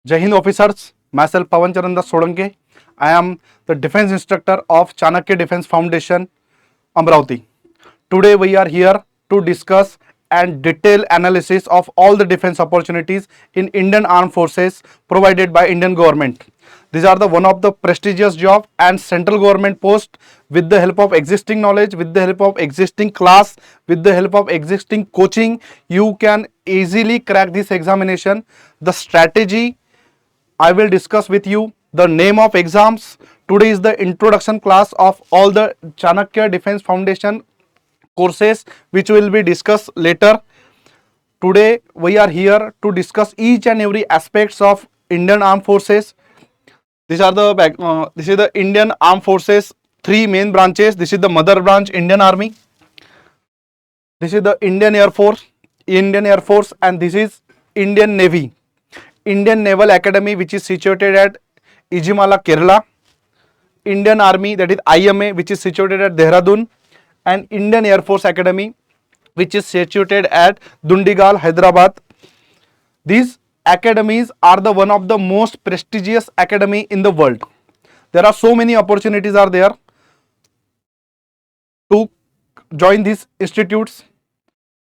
Jai Hind officers, myself Pawan Charan Das Solanke. I am the defense instructor of Chanakya Defense Foundation, Amravati. Today we are here to discuss and detail analysis of all the defense opportunities in Indian Armed Forces provided by Indian government. These are the one of the prestigious job and central government post. With the help of existing knowledge, with the help of existing class, with the help of existing coaching, you can easily crack this examination. The strategy I will discuss with you, the name of exams. Today is the introduction class of all the Chanakya Defense Foundation courses which will be discussed later. Today we are here to discuss each and every aspects of Indian Armed Forces. This is the Indian Armed Forces, three main branches. This is the mother branch, Indian Army. This is the Indian Air Force, and this is Indian Navy. Indian Naval Academy, which is situated at Ijimala, Kerala. Indian Army, that is IMA, which is situated at Dehradun, and Indian Air Force Academy, which is situated at Dundigal, Hyderabad. These academies are the one of the most prestigious academy in the world. There are so many opportunities are there to join these institutes.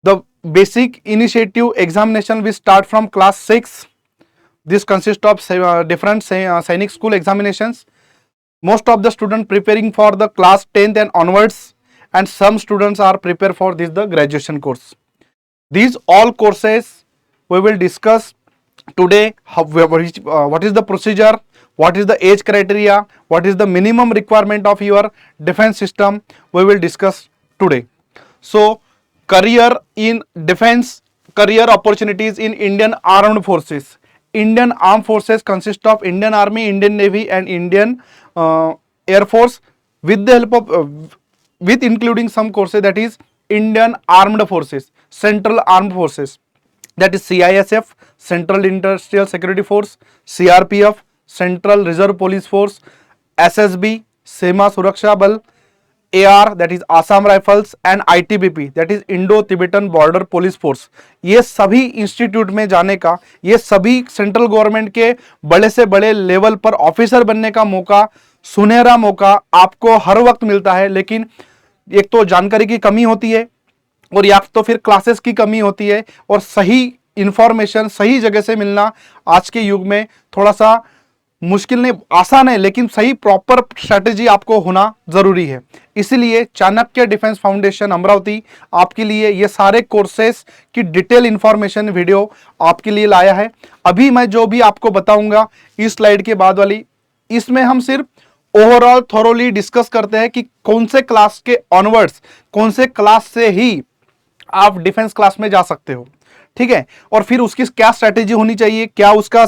The basic initiative examination will start from class 6. This consists of different Sainik school examinations. Most of the students preparing for the class 10th and onwards, and some students are prepared for this the graduation course. These all courses we will discuss today. What is the procedure, what is the age criteria, what is the minimum requirement of your defense system, we will discuss today. So career in defense, career opportunities in Indian Armed Forces. Indian Armed Forces consist of Indian Army, Indian Navy and Indian Air Force, with the help of with including some courses, that is Indian Armed Forces, Central Armed Forces, that is CISF, Central Industrial Security Force, CRPF, Central Reserve Police Force, SSB, Sema Suraksha Bal, AR, that is Assam Rifles, and ITBP, that is Indo Tibetan border police force. ये सभी institute में जाने का, ये सभी central government के बड़े से बड़े लेवल पर ऑफिसर बनने का मौका, सुनहरा मौका आपको हर वक्त मिलता है. लेकिन एक तो जानकारी की कमी होती है, और या तो फिर क्लासेस की कमी होती है, और सही इंफॉर्मेशन सही जगह से मिलना आज के युग में थोड़ा सा मुश्किल नहीं, आसान है, लेकिन सही प्रॉपर स्ट्रेटेजी आपको होना जरूरी है. इसीलिए चाणक्य डिफेंस फाउंडेशन अमरावती आपके लिए ये सारे कोर्सेस की डिटेल इंफॉर्मेशन वीडियो आपके लिए लाया है. अभी मैं जो भी आपको बताऊंगा इस स्लाइड के बाद वाली, इसमें हम सिर्फ ओवरऑल थोरोली डिस्कस करते हैं कि कौन से क्लास के ऑनवर्ड्स, कौन से क्लास से ही आप डिफेंस क्लास में जा सकते हो. ठीक है, और फिर उसकी क्या स्ट्रेटेजी होनी चाहिए, क्या उसका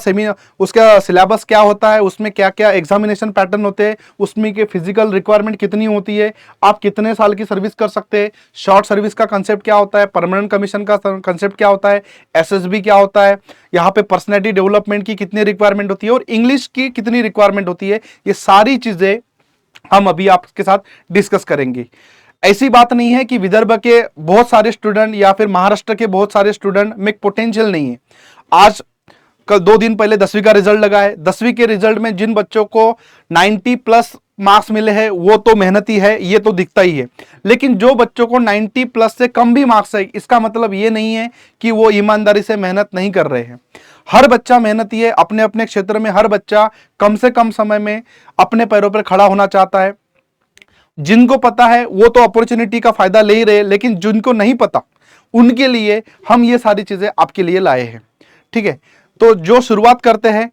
सिलेबस क्या होता है, उसमें क्या क्या एग्जामिनेशन पैटर्न होते हैं, उसमें के फिजिकल रिक्वायरमेंट कितनी होती है, आप कितने साल की सर्विस कर सकते हैं, शॉर्ट सर्विस का कंसेप्ट क्या होता है, परमानेंट कमीशन का कंसेप्ट क्या होता है, एसएसबी क्या होता है, यहाँ पे पर्सनैलिटी डेवलपमेंट की कितनी रिक्वायरमेंट होती है, और इंग्लिश की कितनी रिक्वायरमेंट होती है. ये सारी चीजें हम अभी आपके साथ डिस्कस करेंगे. ऐसी बात नहीं है कि विदर्भ के बहुत सारे स्टूडेंट या फिर महाराष्ट्र के बहुत सारे स्टूडेंट में पोटेंशियल नहीं है. आज कल 2 दिन पहले 10वीं का रिजल्ट लगा है. 10वीं के रिजल्ट में जिन बच्चों को 90 प्लस मार्क्स मिले हैं वो तो मेहनती है, ये तो दिखता ही है. लेकिन जो बच्चों को 90 प्लस से कम भी मार्क्स है, इसका मतलब ये नहीं है कि वो ईमानदारी से मेहनत नहीं कर रहे हैं. हर बच्चा मेहनती है अपने अपने क्षेत्र में. हर बच्चा कम से कम समय में अपने पैरों पर खड़ा होना चाहता है. जिनको पता है वो तो अपॉर्चुनिटी का फायदा ले ही रहे, लेकिन जिनको नहीं पता उनके लिए हम ये सारी चीजें आपके लिए लाए हैं. ठीक है, तो जो शुरुआत करते हैं,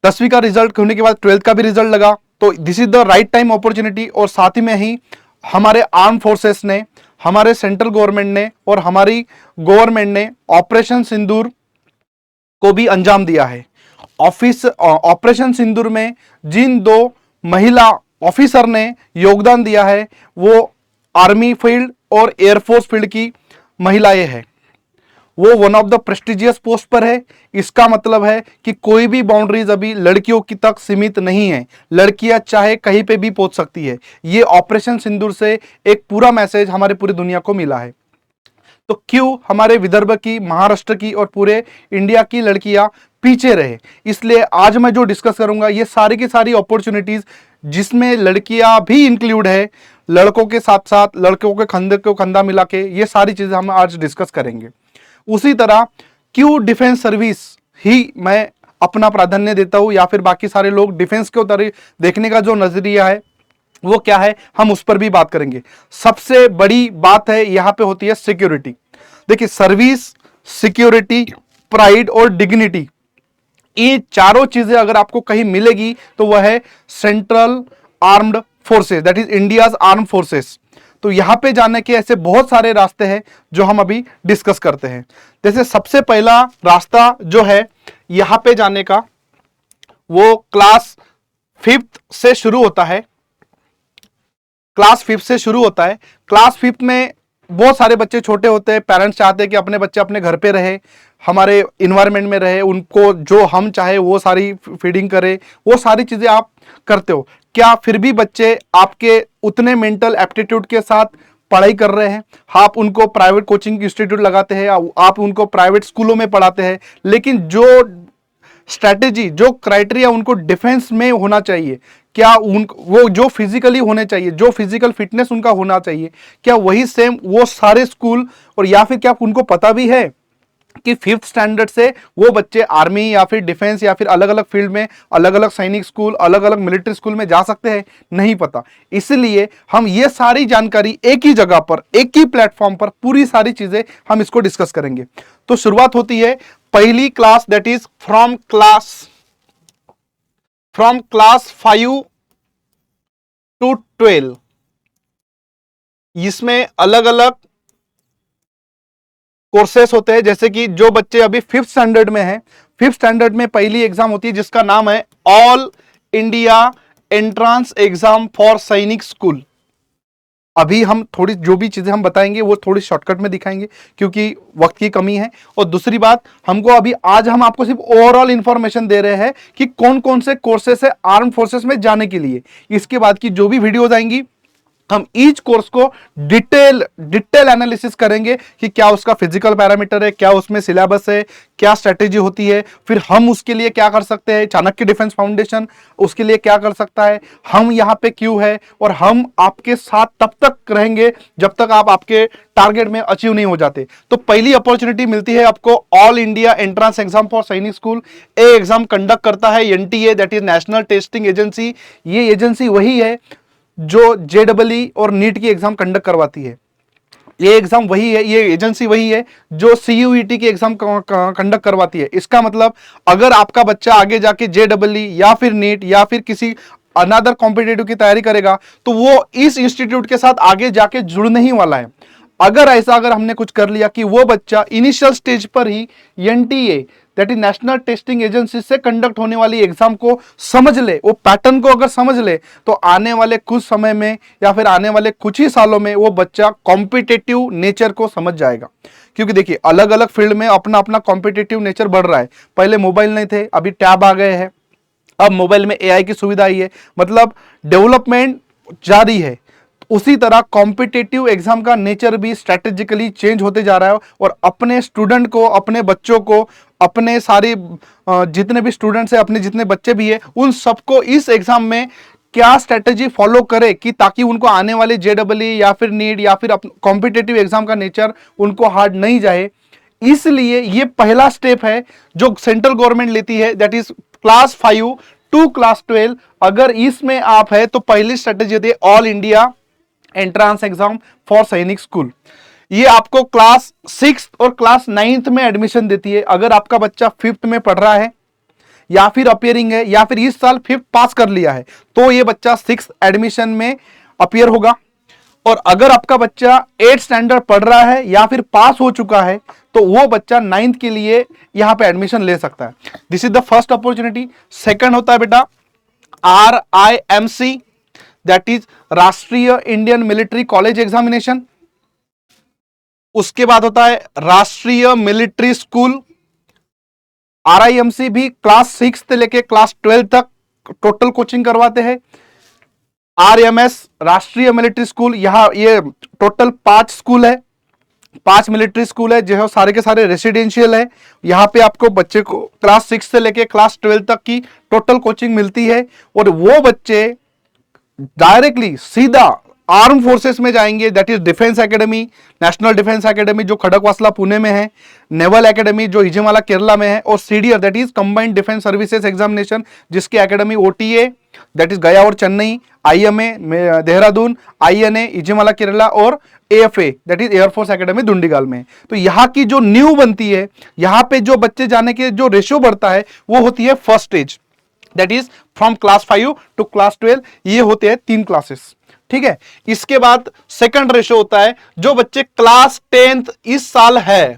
10वीं का रिजल्ट होने के बाद 12th का भी रिजल्ट लगा, तो this is the right time opportunity. और साथ ही में ही हमारे आर्म फोर्सेस ने, हमारे सेंट्रल गवर्नमेंट ने और हमारी गवर्नमेंट ने ऑपरेशन सिंदूर को भी अंजाम दिया है. ऑपरेशन सिंदूर में जिन 2 महिला ऑफिसर ने योगदान दिया है वो आर्मी फील्ड और एयरफोर्स फील्ड की महिलाएं हैं. वो one of the prestigious post पर है. इसका मतलब है कि कोई भी बाउंड्रीज अभी लड़कियों की तक सीमित नहीं है. लड़कियां चाहे कहीं पे भी पहुंच सकती है. ये ऑपरेशन सिंदूर से एक पूरा मैसेज हमारे पूरी दुनिया को मिला है. तो क्यों हमारे विदर्भ की, महाराष्ट्र की और पूरे इंडिया की लड़कियां पीछे रहे। इसलिए आज मैं जो डिस्कस करूंगा ये सारी की सारी अपॉर्चुनिटीज जिसमें लड़कियां भी इंक्लूड है, लड़कों के साथ साथ लड़कों के कंधे को कंधा मिला के, ये सारी चीजें हम आज डिस्कस करेंगे। उसी तरह क्यों डिफेंस सर्विस ही मैं अपना प्राधान्य देता हूं, या फिर बाकी सारे लोग डिफेंस के उतर देखने का जो नजरिया है वो क्या है, हम उस पर भी बात करेंगे। सबसे बड़ी बात है यहां पे होती है सिक्योरिटी। देखिए, सर्विस, सिक्योरिटी, प्राइड और डिग्निटी, ये चारों चीजें अगर आपको कहीं मिलेगी तो वह है central armed forces, that is India's arm forces. तो यहां पे जाने के ऐसे बहुत सारे रास्ते हैं जो हम अभी डिस्कस करते हैं। जैसे सबसे पहला रास्ता जो है यहां पे जाने का, वो क्लास 5th से शुरू होता है। क्लास 5th से शुरू होता है। क्लास 5th में बहुत सारे बच्चे छोटे होते हैं, पेरेंट्स चाहते हैं कि अपने बच्चे अपने घर पे रहे, हमारे इन्वायरमेंट में रहे, उनको जो हम चाहे वो सारी फीडिंग करे, वो सारी चीजें आप करते हो। क्या फिर भी बच्चे आपके उतने मेंटल एप्टीट्यूड के साथ पढ़ाई कर रहे हैं? आप उनको प्राइवेट कोचिंग इंस्टीट्यूट लगाते हैं, आप उनको प्राइवेट स्कूलों में पढ़ाते हैं, लेकिन जो स्ट्रैटेजी, जो क्राइटेरिया उनको डिफेंस में होना चाहिए, क्या उन वो जो फिजिकली होने चाहिए, जो फिजिकल फिटनेस उनका होना चाहिए, क्या वही सेम वो सारे स्कूल, और या फिर क्या उनको पता भी है कि 5th स्टैंडर्ड से वो बच्चे आर्मी या फिर डिफेंस या फिर अलग अलग फील्ड में, अलग अलग सैनिक स्कूल, अलग अलग मिलिट्री स्कूल में जा सकते हैं? नहीं पता। इसलिए हम ये सारी जानकारी एक ही जगह पर, एक ही प्लेटफॉर्म पर, पूरी सारी चीजें हम इसको डिस्कस करेंगे। तो शुरुआत होती है पहली class, that is from class 5 to 12। इसमें अलग अलग कोर्सेस होते हैं। जैसे कि जो बच्चे अभी 5th स्टैंडर्ड में हैं, 5th स्टैंडर्ड में पहली एग्जाम होती है जिसका नाम है all India entrance exam for Sainik school. अभी हम थोड़ी जो भी चीजें हम बताएंगे वो थोड़ी शॉर्टकट में दिखाएंगे क्योंकि वक्त की कमी है। और दूसरी बात, हमको अभी आज हम आपको सिर्फ ओवरऑल इंफॉर्मेशन दे रहे हैं कि कौन कौन से कोर्सेस है आर्म फोर्सेस में जाने के लिए। इसके बाद की जो भी वीडियोज आएंगी हम ईच कोर्स को डिटेल एनालिसिस करेंगे कि क्या उसका फिजिकल पैरामीटर है, क्या उसमें सिलेबस है, क्या स्ट्रेटेजी होती है, फिर हम उसके लिए क्या कर सकते हैं, चाणक्य डिफेंस फाउंडेशन उसके लिए क्या कर सकता है, हम यहां पे क्यों है, और हम आपके साथ तब तक रहेंगे जब तक आप आपके टारगेट में अचीव नहीं हो जाते। तो पहली अपॉर्चुनिटी मिलती है आपको all India entrance exam for Sainik school. A exam conduct करता है NTA, that is national testing agency. ये एजेंसी वही है जो जेडबलई और नीट की एग्जाम कंडक्ट करवाती है। ये एग्जाम वही है, ये एजेंसी वही है जो सीयूईटी की एग्जाम कंडक्ट करवाती है। इसका मतलब अगर आपका बच्चा आगे जाके जेडबलई या फिर नीट या फिर किसी अनदर कॉम्पिटिटिव की तैयारी करेगा तो वो इस इंस्टीट्यूट के साथ आगे जाके जुड़ने ही वाला है। अगर हमने कुछ कर लिया कि वो बच्चा इनिशियल स्टेज पर ही NTA, that is national testing agency से कंडक्ट होने वाली एग्जाम को समझ ले, वो पैटर्न को अगर समझ ले, तो आने वाले कुछ समय में या फिर आने वाले कुछ ही सालों में वो बच्चा कॉम्पिटिटिव नेचर को समझ जाएगा। क्योंकि देखिए, अलग अलग फील्ड में अपना अपना कॉम्पिटिटिव नेचर बढ़ रहा है। पहले मोबाइल नहीं थे, अभी टैब आ गए हैं, अब मोबाइल में एआई की सुविधा आई है, मतलब डेवलपमेंट जारी है। उसी तरह कॉम्पिटिटिव एग्जाम का नेचर भी स्ट्रेटेजिकली चेंज होते जा रहा है, और अपने स्टूडेंट को, अपने बच्चों को, अपने सारे जितने भी स्टूडेंट्स हैं, अपने जितने बच्चे भी हैं, उन सबको इस एग्जाम में क्या स्ट्रेटेजी फॉलो करे कि ताकि उनको आने वाले जेडबलई या फिर नीट या फिर कॉम्पिटिटिव एग्जाम का नेचर उनको हार्ड नहीं जाए। इसलिए ये पहला स्टेप है जो सेंट्रल गवर्नमेंट लेती है, that is class 5 to class 12। अगर इसमें आप है तो पहली स्ट्रेटेजी होती है all India entrance exam for Sainik school. ये आपको क्लास 6 और क्लास 9 में एडमिशन देती है। अगर आपका बच्चा 5th में पढ़ रहा है या फिर अपियरिंग है या फिर इस साल 5th पास कर लिया है तो ये बच्चा 6th एडमिशन में अपियर होगा। और अगर आपका बच्चा 8th स्टैंडर्ड पढ़ रहा है या फिर पास हो चुका है तो वो बच्चा 9th के लिए यहां पे एडमिशन ले सकता है। This is the first opportunity. Second होता है बेटा RIMC, दैट इज राष्ट्रीय इंडियन मिलिट्री कॉलेज एग्जामिनेशन। उसके बाद होता है राष्ट्रीय मिलिट्री स्कूल। RIMC भी क्लास 6 से लेके क्लास 12 तक टोटल कोचिंग करवाते हैं। RMS राष्ट्रीय मिलिट्री स्कूल, यहां ये टोटल 5 स्कूल है। 5 मिलिट्री स्कूल है, जो है सारे के सारे रेसिडेंशियल है। यहाँ पे आपको बच्चे को क्लास 6 से लेके क्लास 12 तक की टोटल कोचिंग मिलती है, और वो बच्चे डायरेक्टली सीधा आर्म फोर्सेस में जाएंगे, that is defence academy, national defence academy जो खड़गवासला पुणे में है, नेवल एकेडमी जो इजमाला केरला में है, और CDR that is combined defence services examination जिसकी academy OTA that is Gaya और चेन्नई, आईएमए देहरादून, आईएनए इजमाला केरला, और AFA that is air force academy Dundigal में। तो यहाँ की जो न्यू बनती है, यहाँ पे जो बच्चे जाने के जो रेशियो बढ़ता है वो होती है first stage, that is from class 5 to class 12, ये होते हैं 3 क्लासेस। ठीक है, इसके बाद सेकंड रेशियो होता है जो बच्चे क्लास 10th इस साल है,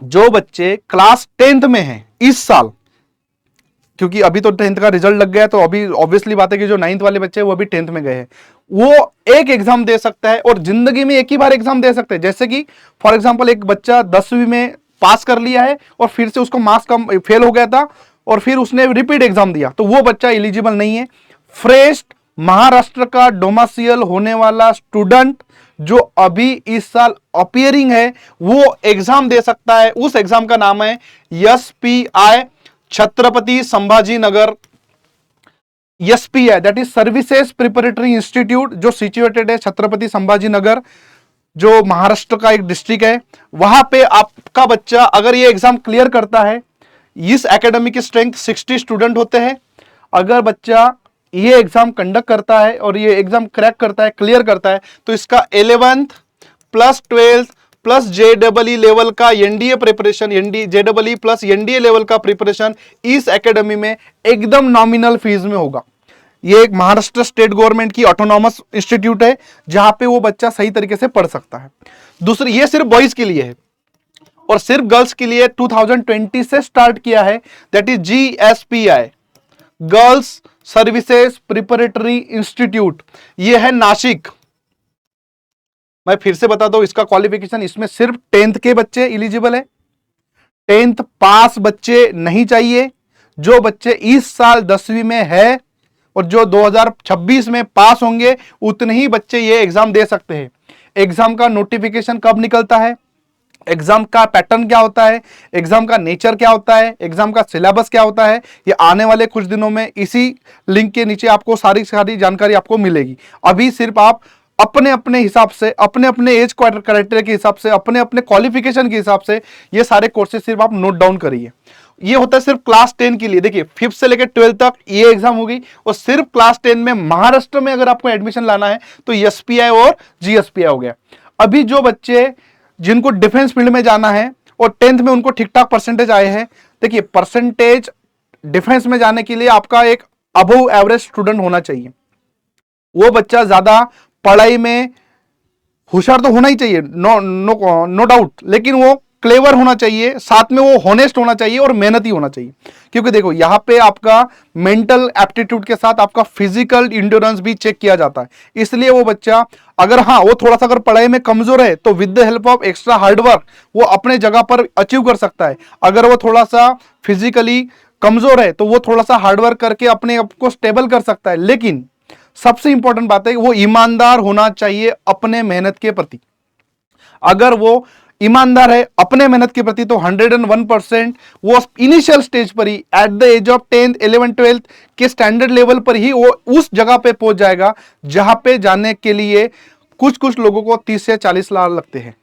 जो बच्चे क्लास 10th में हैं इस साल, क्योंकि अभी तो 10th का रिजल्ट लग गया, तो अभी ऑब्वियसली बात है कि जो 9th वाले बच्चे हैं वो अभी 10th में गए हैं, वो एक एग्जाम दे सकता है, और जिंदगी में एक ही बार एग्जाम दे सकते हैं। जैसे कि फॉर एग्जांपल एक बच्चा 10वीं में पास कर लिया है और फिर से उसको मार्क्स कम फेल हो गया था और फिर उसने रिपीट एग्जाम दिया, तो वो बच्चा एलिजिबल नहीं है। फ्रेश महाराष्ट्र का डोमासियल होने वाला स्टूडेंट जो अभी इस साल अपियरिंग है वो एग्जाम दे सकता है। उस एग्जाम का नाम है SPI Chhatrapati Sambhaji Nagar, SPI that is services preparatory institute, जो सिचुएटेड है छत्रपति संभाजी नगर, जो महाराष्ट्र का एक डिस्ट्रिक्ट है। वहां पे आपका बच्चा अगर ये एग्जाम क्लियर करता है, इस एकेडमी की स्ट्रेंथ 60 स्टूडेंट होते हैं। अगर बच्चा ये एग्जाम कंडक्ट करता है और ये एग्जाम क्रैक करता है, क्लियर करता है, तो इसका 11th प्लस 12th प्लस जेडबलई लेवल का एनडीए प्रिपरेशन, जेडबलई प्लस एनडीए लेवल का प्रिपरेशन इस एकेडमी में एकदम नॉमिनल फीस में होगा। ये एक महाराष्ट्र स्टेट गवर्नमेंट की ऑटोनॉमस इंस्टीट्यूट है जहां पे वो बच्चा सही तरीके से पढ़ सकता है। दूसरी, ये सिर्फ बॉयज के लिए है, और सिर्फ गर्ल्स के लिए 2020 से स्टार्ट किया है, that is GSPI, girls services preparatory institute. ये है नासिक। मैं फिर से बता दूं इसका क्वालिफिकेशन, इसमें सिर्फ 10th के बच्चे एलिजिबल है, 10th पास बच्चे नहीं चाहिए। जो बच्चे इस साल 10वीं में है और जो 2026 में पास होंगे उतने ही बच्चे ये एग्जाम दे सकते हैं। एग्जाम का नोटिफिकेशन कब निकलता है, एग्जाम का पैटर्न क्या होता है, एग्जाम का नेचर क्या होता है, एग्जाम का सिलेबस क्या होता है, ये आने वाले कुछ दिनों में इसी लिंक के नीचे आपको सारी जानकारी आपको मिलेगी। अभी सिर्फ आप अपने अपने हिसाब से, अपने अपने एज क्राइटेरिया के हिसाब से, अपने अपने क्वालिफिकेशन के हिसाब से ये सारे कोर्सेज सिर्फ आप नोट डाउन करिए। ये होता है सिर्फ क्लास 10 के लिए। देखिए 5th से लेकर 12th तक ये एग्जाम होगी, और सिर्फ क्लास 10 में महाराष्ट्र में अगर आपको एडमिशन लाना है तो एसपीआई और जीएसपीआई हो गया। अभी जो बच्चे जिनको डिफेंस फील्ड में जाना है और 10th में उनको ठीक ठाक परसेंटेज आए हैं, देखिए परसेंटेज डिफेंस में जाने के लिए आपका एक अबव एवरेज स्टूडेंट होना चाहिए। वो बच्चा ज्यादा पढ़ाई में होशियार तो होना ही चाहिए, नो डाउट, लेकिन वो क्लेवर होना चाहिए, साथ में वो हॉनेस्ट होना चाहिए और मेहनती होना चाहिए। क्योंकि देखो यहाँ पे आपका मेंटल एप्टीट्यूड के साथ आपका फिजिकल इंड्योरेंस भी चेक किया जाता है। इसलिए वो बच्चा अगर वो थोड़ा सा अगर पढ़ाई में कमजोर है तो with the help of extra hard work वो अपने जगह पर अचीव कर सकता है। अगर वो थोड़ा सा फिजिकली कमजोर है तो वो थोड़ा सा हार्डवर्क करके अपने आप को स्टेबल कर सकता है। लेकिन सबसे इंपॉर्टेंट बात है वो ईमानदार होना चाहिए अपने मेहनत के प्रति। अगर वो ईमानदार है अपने मेहनत के प्रति तो 101% वो इनिशियल स्टेज पर ही at the age of 10th 11th 12th के स्टैंडर्ड लेवल पर ही वो उस जगह पे पहुंच जाएगा जहां पे जाने के लिए कुछ लोगों को 30 से 40 लाख लगते हैं।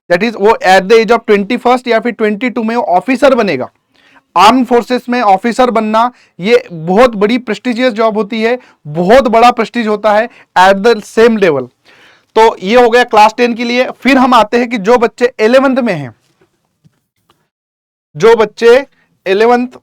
दैट इज वो at the age of 21st या फिर 22 में वो ऑफिसर बनेगा। आर्म फोर्सेस में ऑफिसर बनना ये बहुत बड़ी प्रेस्टिजियस जॉब होती है, बहुत बड़ा प्रेस्टिज होता है एट द सेम लेवल। तो ये हो गया क्लास 10 के लिए। फिर हम आते हैं कि जो बच्चे 11th में हैं, जो बच्चे 11th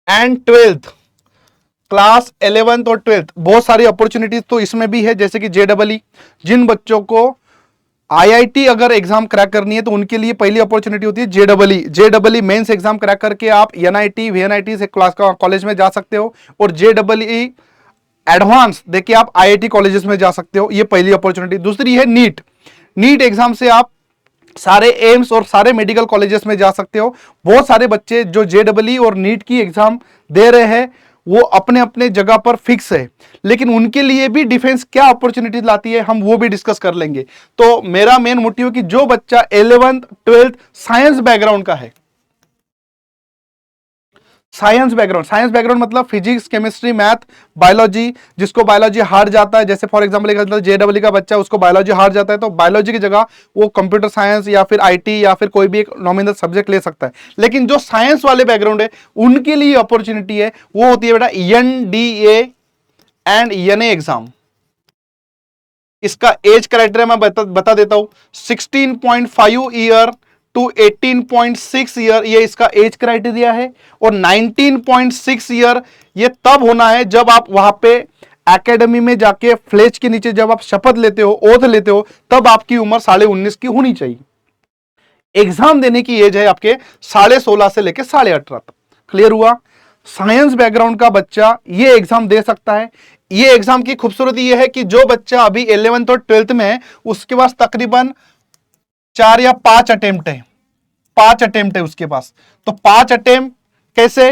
and 12th class 11th और 12th बहुत सारी अपॉर्चुनिटीज तो इसमें भी है, जैसे कि जेडबलई, जिन बच्चों को आईआईटी अगर एग्जाम क्रैक करनी है तो उनके लिए पहली अपॉर्चुनिटी होती है जेडबलई मेंस एग्जाम क्रैक करके आप एनआईटी वीएनआईटी से क्लास का कॉलेज में जा सकते हो, और जेडबलई एडवांस देखिए आप आईआईटी कॉलेजेस में जा सकते हो। ये पहली अपॉर्चुनिटी। दूसरी है नीट एग्जाम से आप सारे एम्स और सारे मेडिकल कॉलेजेस में जा सकते हो। बहुत सारे बच्चे जो जेडबलई और नीट की एग्जाम दे रहे हैं वो अपने अपने जगह पर फिक्स है, लेकिन उनके लिए भी डिफेंस क्या अपॉर्चुनिटीज लाती है हम वो भी डिस्कस कर लेंगे। तो मेरा मेन मोटिव है कि जो बच्चा 11th 12th साइंस बैकग्राउंड का है, साइंस बैकग्राउंड मतलब फिजिक्स, केमिस्ट्री, मैथ, बायोलॉजी, जिसको बायोलॉजी हार्ड जाता है, जैसे फॉर एग्जांपल जेडबलई का बच्चा उसको बायोलॉजी हार्ड जाता है तो बायोलॉजी की जगह वो कंप्यूटर साइंस या फिर आईटी या फिर कोई भी एक नॉमिनल सब्जेक्ट ले सकता है। लेकिन जो साइंस वाले बैकग्राउंड है उनके लिए अपॉर्चुनिटी है वो होती है बेटा एनडीए एंड एनए एग्जाम। इसका एज क्राइटेरिया मैं बता देता हूं, 16.5 ईयर टू 18.6 ईयर ये इसका एज क्राइटेरिया है, और 19.6 ईयर ये तब होना है जब आप वहां पे एकेडमी में जाके फ्लैज के नीचे जब आप शपथ लेते हो, ओथ लेते हो, तब आपकी उम्र 19.5 की होनी चाहिए। एग्जाम देने की एज है आपके 16.5 से लेके 18.5 तक। क्लियर हुआ? साइंस बैकग्राउंड का बच्चा ये एग्जाम दे सकता है। ये एग्जाम की खूबसूरती ये है कि जो बच्चा अभी 11th और 12th में है उसके पास तकरीबन 4 या 5 अटेम्प्ट है, 5 अटेम्प्ट है उसके पास। तो 5 अटेम्प्ट कैसे?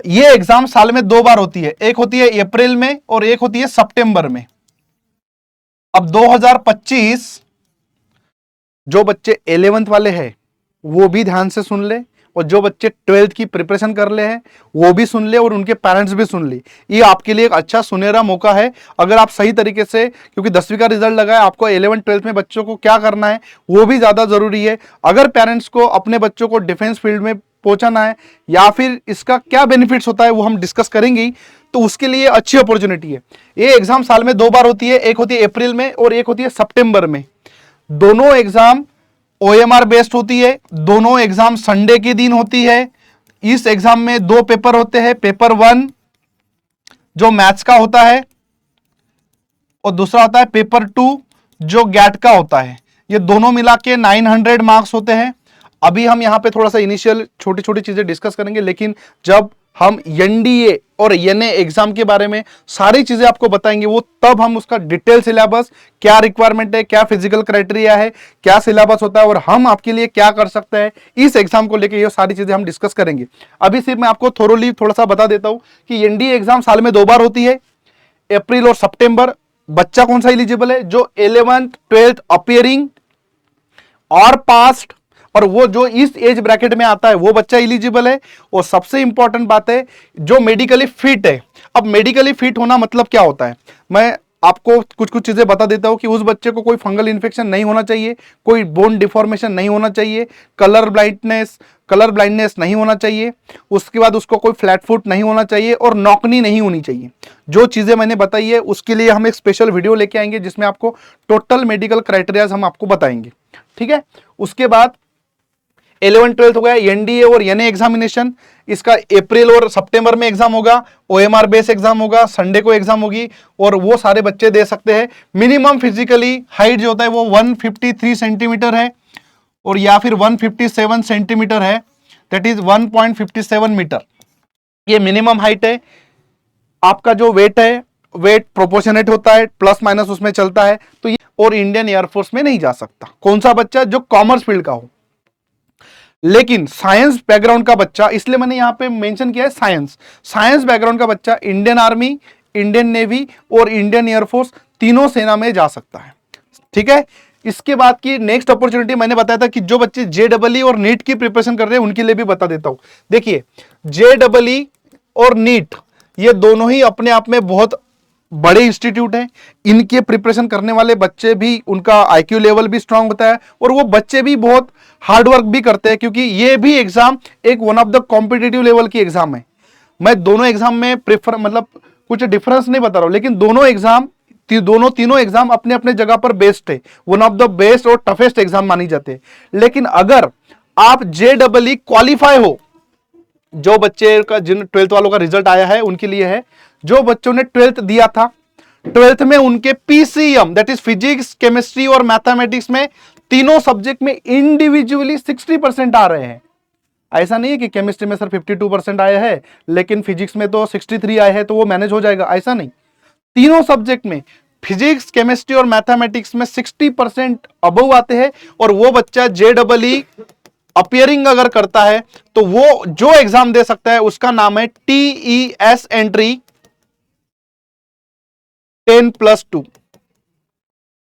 ये एग्जाम साल में 2 बार होती है, एक होती है अप्रैल में और एक होती है सितंबर में। अब 2025 जो बच्चे 11th वाले हैं वो भी ध्यान से सुन ले, और जो बच्चे 12th की प्रिपरेशन कर ले हैं वो भी सुन ले, और उनके पेरेंट्स भी सुन ले। ये आपके लिए एक अच्छा सुनहरा मौका है अगर आप सही तरीके से, क्योंकि 10वीं का रिजल्ट लगा है, आपको 11th 12th में बच्चों को क्या करना है वो भी ज्यादा जरूरी है। अगर पेरेंट्स को अपने बच्चों को डिफेंस फील्ड में पहुंचाना है या फिर इसका क्या बेनिफिट्स होता है वो हम डिस्कस करेंगे ही, तो उसके लिए अच्छी अपॉर्चुनिटी है। ये एग्जाम साल में 2 बार होती है, एक होती है अप्रैल में और एक होती है सितंबर में। दोनों एग्जाम OMR बेस्ड होती है, दोनों एग्जाम संडे के दिन होती है। इस एग्जाम में 2 पेपर होते हैं, पेपर 1 जो मैथ्स का होता है और दूसरा होता है पेपर 2 जो गैट का होता है। ये दोनों मिला के 900 मार्क्स होते हैं। अभी हम यहां पे थोड़ा सा इनिशियल छोटी छोटी चीजें डिस्कस करेंगे, लेकिन जब हम एनडीए और एनए एग्जाम के बारे में सारी चीजें आपको बताएंगे वो तब हम उसका डिटेल सिलेबस, क्या रिक्वायरमेंट है, क्या फिजिकल क्राइटेरिया है, क्या सिलेबस होता है और हम आपके लिए क्या कर सकते हैं इस एग्जाम को लेकर, ये सारी चीजें हम डिस्कस करेंगे। अभी सिर्फ मैं आपको थोरोली थोड़ा सा बता देता हूं कि एनडीए एग्जाम साल में 2 बार होती है, अप्रैल और सितंबर। बच्चा कौन सा एलिजिबल है? जो 11th 12th अपियरिंग और पास्ट, और वो जो इस एज ब्रैकेट में आता है वो बच्चा एलिजिबल है। और सबसे इंपॉर्टेंट बात है जो मेडिकली फिट है। अब मेडिकली फिट होना मतलब क्या होता है, मैं आपको कुछ कुछ चीजें बता देता हूं कि उस बच्चे को कोई फंगल इन्फेक्शन नहीं होना चाहिए, कोई बोन डिफॉर्मेशन नहीं होना चाहिए, कलर ब्लाइंडनेस नहीं होना चाहिए, उसके बाद उसको कोई फ्लैट फुट नहीं होना चाहिए और नौकनी नहीं होनी चाहिए। जो चीजें मैंने बताई है उसके लिए हम एक स्पेशल वीडियो लेके आएंगे जिसमें आपको टोटल मेडिकल क्राइटेरियाज हम आपको बताएंगे। ठीक है? उसके बाद 11th 12th हो गया एनडीए और एनए एग्जामिनेशन, इसका अप्रैल और सितंबर में एग्जाम होगा, OMR बेस एग्जाम होगा, संडे को एग्जाम होगी और वो सारे बच्चे दे सकते हैं। मिनिमम फिजिकली हाइट जो होता है वो 153 सेंटीमीटर है और या फिर 157 सेंटीमीटर है, दैट इज 1.57 मीटर। ये मिनिमम हाइट है। आपका जो वेट है वेट प्रोपोर्शनेट होता है, प्लस माइनस उसमें चलता है। तो ये और इंडियन एयरफोर्स में नहीं जा सकता कौन सा बच्चा? जो कॉमर्स फील्ड का हो। लेकिन साइंस बैकग्राउंड का बच्चा, इसलिए मैंने यहां पे मेंशन किया है साइंस बैकग्राउंड का बच्चा इंडियन आर्मी, इंडियन नेवी और इंडियन एयरफोर्स तीनों सेना में जा सकता है। ठीक है? इसके बाद की नेक्स्ट अपॉर्चुनिटी मैंने बताया था कि जो बच्चे जेडबलई और नीट की प्रिपरेशन कर रहे हैं उनके लिए भी बता देता हूं। देखिए जेडबलई और नीट ये दोनों ही अपने आप में बहुत बड़े इंस्टीट्यूट हैं। इनके प्रिपरेशन करने वाले बच्चे भी, उनका आईक्यू लेवल भी स्ट्रांग होता है और वो बच्चे भी बहुत हार्डवर्क भी करते हैं, क्योंकि ये भी एग्जाम एक one of the competitive level की एग्जाम है। मैं दोनों एग्जाम में प्रेफर मतलब कुछ डिफरेंस नहीं बता रहा हूं, लेकिन तीनों एग्जाम अपने अपने जगह पर बेस्ट है, वन ऑफ द बेस्ट और टफेस्ट एग्जाम मानी जाते हैं। लेकिन अगर आप जेडबलई क्वालिफाई हो, जो बच्चे का जिन 12th वालों का रिजल्ट आया है उनके लिए है, जो बच्चों ने 12th दिया था, 12th में उनके PCM that is physics, chemistry और मैथमेटिक्स में तीनों सब्जेक्ट में इंडिविजुअली 60% आ रहे हैं। ऐसा नहीं है कि केमिस्ट्री में सर 52% आया है लेकिन फिजिक्स में तो 63 आए हैं तो वो मैनेज हो जाएगा, ऐसा नहीं। तीनों सब्जेक्ट में फिजिक्स, केमिस्ट्री और मैथमेटिक्स में 60% अबव आते हैं, और वो बच्चा JEE अपियरिंग अगर करता है तो वो जो एग्जाम दे सकता है उसका नाम है TES एंट्री 10+2,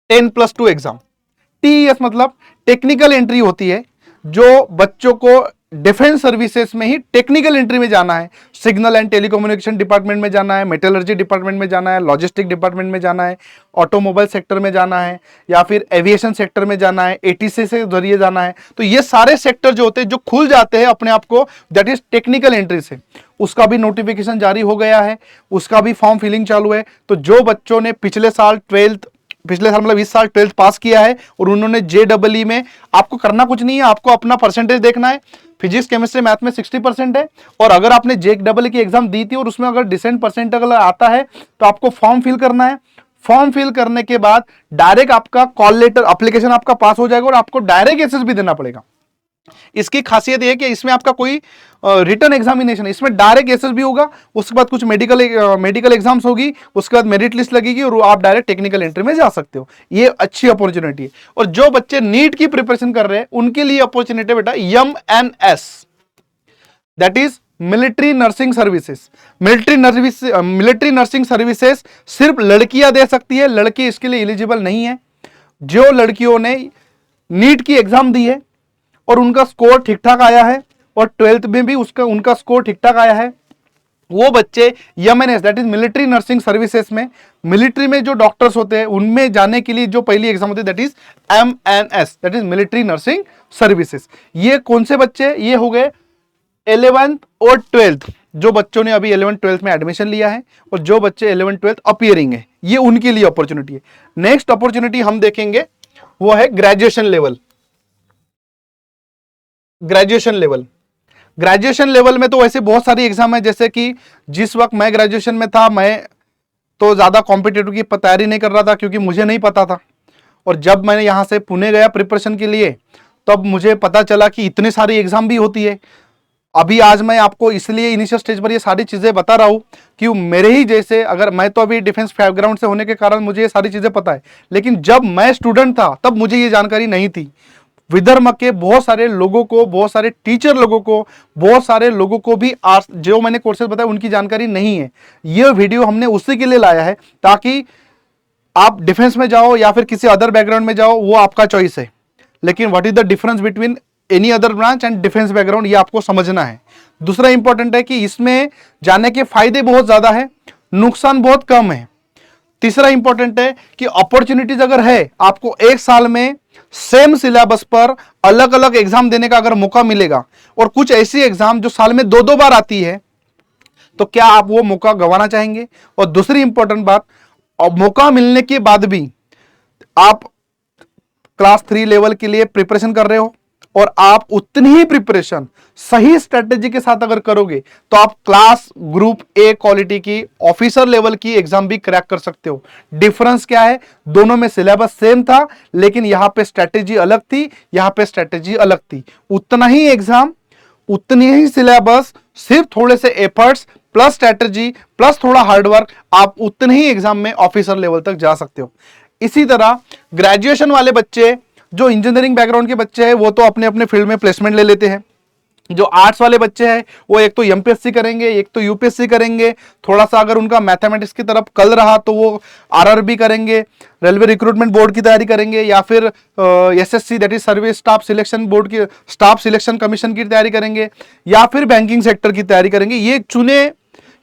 10+2 एग्जाम। TES मतलब टेक्निकल एंट्री होती है, जो बच्चों को डिफेंस सर्विसेज में ही टेक्निकल एंट्री में जाना है। सिग्नल एंड टेलीकम्युनिकेशन डिपार्टमेंट में जाना है, मेटलर्जी डिपार्टमेंट में जाना है, लॉजिस्टिक डिपार्टमेंट में जाना है, ऑटोमोबाइल सेक्टर में जाना है, या फिर एविएशन सेक्टर में जाना है, ATC से जरिए जाना है। तो ये सारे सेक्टर जो होते हैं जो खुल जाते हैं अपने आप को, दैट इज टेक्निकल एंट्री से। उसका भी नोटिफिकेशन जारी हो गया है, उसका भी फॉर्म फिलिंग चालू है। तो जो बच्चों ने पिछले साल मतलब इस साल 12th पास किया है और उन्होंने JEE में, आपको करना कुछ नहीं है, आपको अपना परसेंटेज देखना है। फिजिक्स, केमिस्ट्री, मैथ में 60% है, और अगर आपने JEE की एग्जाम दी थी और उसमें अगर डिसेंट परसेंट अगर आता है तो आपको फॉर्म फिल करना है। फॉर्म फिल करने के बाद डायरेक्ट आपका कॉल लेटर, एप्लीकेशन आपका पास हो जाएगा और आपको डायरेक्ट SSB देना पड़ेगा। इसकी खासियत यह है कि इसमें आपका कोई रिटर्न एग्जामिनेशन, इसमें डायरेक्ट SSB होगा, उसके बाद कुछ मेडिकल एग्जाम्स होगी, उसके बाद मेरिट लिस्ट लगेगी और आप डायरेक्ट टेक्निकल एंट्री में जा सकते हो। ये अच्छी अपॉर्चुनिटी है। और जो बच्चे नीट की प्रिपरेशन कर रहे हैं उनके लिए अपॉर्चुनिटी बेटा MNS, that is military nursing services. Military nursing services सिर्फ लड़कियां दे सकती है, लड़के इसके लिए एलिजिबल नहीं है। जो लड़कियों ने नीट की एग्जाम दी है और उनका स्कोर ठीक ठाक आया है और 12th में भी उनका स्कोर ठीक ठाक आया है, वो बच्चे MNS that is military nursing services में, मिलिट्री में जो डॉक्टर्स होते हैं उनमें जाने के लिए जो पहली एग्जाम होती है that is MNS, that is military nursing services. ये कौन से बच्चे? ये हो गए 11th और 12th, जो बच्चों ने अभी 11th 12th में एडमिशन लिया है और जो बच्चे 11th 12th अपियरिंग है, ये उनके लिए अपॉर्चुनिटी है। नेक्स्ट अपॉर्चुनिटी हम देखेंगे वो है ग्रेजुएशन लेवल। ग्रेजुएशन लेवल में तो वैसे बहुत सारी एग्जाम है, जैसे कि जिस वक्त मैं ग्रेजुएशन में था मैं तो ज़्यादा कॉम्पिटिटिव की तैयारी नहीं कर रहा था क्योंकि मुझे नहीं पता था। और जब मैंने यहाँ से पुणे गया प्रिपरेशन के लिए तब मुझे पता चला कि इतनी सारी एग्जाम भी होती है। अभी आज मैं आपको इसलिए इनिशियल स्टेज पर ये सारी चीज़ें बता रहा हूँ कि मेरे ही जैसे, अगर मैं तो अभी डिफेंस बैकग्राउंड से होने के कारण मुझे ये सारी चीज़ें पता है, लेकिन जब मैं स्टूडेंट था तब मुझे ये जानकारी नहीं थी। विदर्भ के बहुत सारे लोगों को, बहुत सारे टीचर लोगों को, बहुत सारे लोगों को भी आज जो मैंने कोर्सेज बताए उनकी जानकारी नहीं है। ये वीडियो हमने उसी के लिए लाया है ताकि आप डिफेंस में जाओ या फिर किसी अदर बैकग्राउंड में जाओ, वो आपका चॉइस है, लेकिन what is the difference between any other branch and defence background, ये आपको समझना है। दूसरा इंपॉर्टेंट है कि इसमें जाने के फायदे बहुत ज्यादा है, नुकसान बहुत कम है। तीसरा इंपॉर्टेंट है कि अपॉर्चुनिटीज अगर है, आपको एक साल में सेम सिलेबस पर अलग अलग एग्जाम देने का अगर मौका मिलेगा, और कुछ ऐसी एग्जाम जो साल में 2-2 बार आती है, तो क्या आप वो मौका गंवाना चाहेंगे? और दूसरी इंपॉर्टेंट बात, अब मौका मिलने के बाद भी आप क्लास 3 लेवल के लिए प्रिपरेशन कर रहे हो और आप उतनी ही प्रिपरेशन सही स्ट्रेटेजी के साथ अगर करोगे तो आप क्लास ग्रुप ए क्वालिटी की ऑफिसर लेवल की एग्जाम भी क्रैक कर सकते हो। डिफरेंस क्या है? दोनों में सिलेबस सेम था, लेकिन यहां पे स्ट्रेटेजी अलग थी, यहां पे स्ट्रेटेजी अलग थी। उतना ही एग्जाम, उतनी ही सिलेबस, सिर्फ थोड़े से एफर्ट्स प्लस स्ट्रेटेजी प्लस थोड़ा हार्डवर्क, आप उतने ही एग्जाम में ऑफिसर लेवल तक जा सकते हो। इसी तरह ग्रेजुएशन वाले बच्चे, जो इंजीनियरिंग बैकग्राउंड के बच्चे हैं, वो तो अपने अपने फील्ड में प्लेसमेंट ले लेते हैं। जो आर्ट्स वाले बच्चे हैं वो एक तो MPSC करेंगे, एक तो UPSC करेंगे, थोड़ा सा अगर उनका मैथमेटिक्स की तरफ कल रहा तो वो RRB करेंगे, रेलवे रिक्रूटमेंट बोर्ड की तैयारी करेंगे, या फिर SSC that is service staff selection board की, स्टाफ सिलेक्शन कमीशन की तैयारी करेंगे, या फिर बैंकिंग सेक्टर की तैयारी करेंगे। ये चुने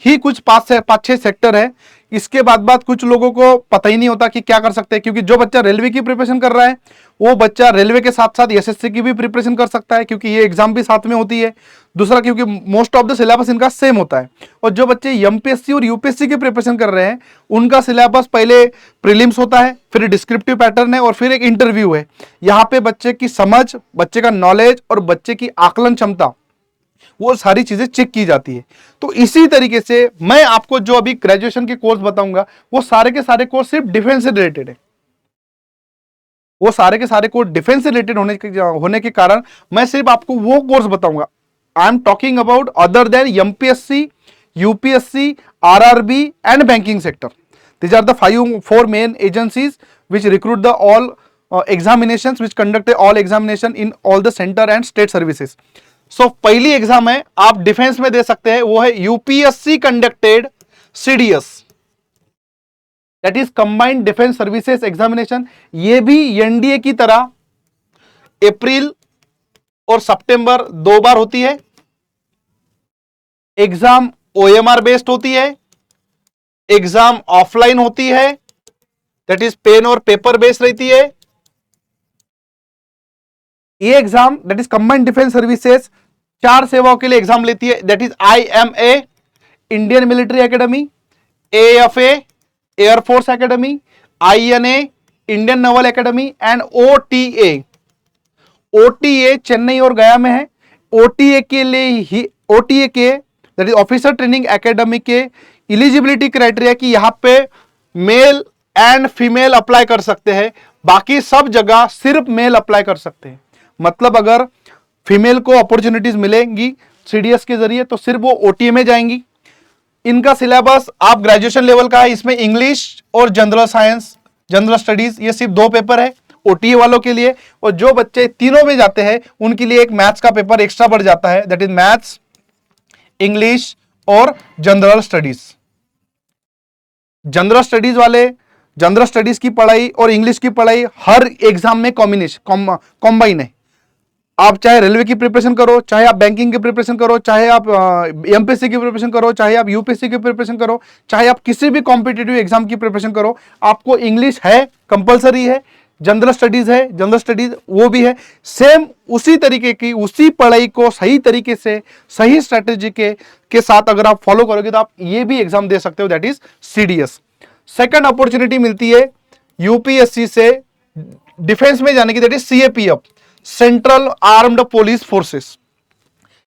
ही कुछ 5-6 सेक्टर है। इसके बाद कुछ लोगों को पता ही नहीं होता कि क्या कर सकते हैं, क्योंकि जो बच्चा रेलवे की प्रिपरेशन कर रहा है वो बच्चा रेलवे के साथ साथ SSC की भी प्रिपरेशन कर सकता है, क्योंकि ये एग्जाम भी साथ में होती है। दूसरा, क्योंकि मोस्ट ऑफ द सिलेबस इनका सेम होता है। और जो बच्चे MPSC और UPSC की प्रिपरेशन कर रहे हैं उनका सिलेबस पहले प्रीलिम्स होता है, फिर डिस्क्रिप्टिव पैटर्न है और फिर एक इंटरव्यू है। यहाँ पे बच्चे की समझ, बच्चे का नॉलेज और बच्चे की आकलन क्षमता, वो सारी चीजें चेक की जाती है। तो इसी तरीके से मैं आपको जो अभी ग्रेजुएशन के कोर्स बताऊंगा वो सारे के सारे कोर्स सिर्फ डिफेंस से रिलेटेड है। वो सारे के सारे कोर्स डिफेंस से रिलेटेड होने के कारण मैं सिर्फ आपको वो कोर्स बताऊंगा। I am talking about other than MPSC, UPSC, RRB and banking sector. These are the four main agencies which recruit the all examinations, which conduct all examination in all the center and state services. So पहली exam है आप defence में दे सकते हैं, वो है UPSC conducted CDS, that is combined defence services examination. ये भी एनडीए की तरह अप्रैल और सितंबर 2 बार होती है। एग्जाम ओएमआर बेस्ड होती है, एग्जाम ऑफलाइन होती है, दैट इज पेन और पेपर बेस्ड रहती है। ये exam that is combined defence services 4 सेवाओं के लिए एग्जाम लेती है, that is IMA Indian military academy, AFA air force academy, INA Indian naval academy and OTA Chennai और गया में है। OTA के लिए ही OTA के that is officer training academy के एलिजिबिलिटी क्राइटेरिया की यहां पे मेल एंड फीमेल अप्लाई कर सकते हैं, बाकी सब जगह सिर्फ मेल अप्लाई कर सकते हैं। मतलब अगर फीमेल को अपॉर्चुनिटीज मिलेंगी सीडीएस के जरिए तो सिर्फ वो OTA में जाएंगी। इनका सिलेबस आप ग्रेजुएशन लेवल का है, इसमें इंग्लिश और जनरल साइंस, जनरल स्टडीज, ये सिर्फ 2 पेपर है OTA वालों के लिए। और जो बच्चे तीनों में जाते हैं उनके लिए एक मैथ्स का पेपर एक्स्ट्रा बढ़ जाता है, दैट इज मैथ्स, इंग्लिश और जनरल स्टडीज। जनरल स्टडीज वाले जनरल स्टडीज की पढ़ाई और इंग्लिश की पढ़ाई हर एग्जाम में कॉम्बाइन है। आप चाहे रेलवे की प्रिपरेशन करो, चाहे आप बैंकिंग की प्रिपरेशन करो, चाहे आप एमपीएससी की प्रिपरेशन करो, चाहे आप यूपीएससी की प्रिपरेशन करो, चाहे आप किसी भी कॉम्पिटिटिव एग्जाम की प्रिपरेशन करो, आपको इंग्लिश है कंपलसरी है, जनरल स्टडीज है, जनरल स्टडीज वो भी है। सेम उसी तरीके की उसी पढ़ाई को सही तरीके से सही स्ट्रेटेजी के साथ अगर आप फॉलो करोगे तो आप ये भी एग्जाम दे सकते हो, that is CDS. Second opportunity मिलती है यूपीएससी से डिफेंस में जाने की, that is CAPF central armed police forces.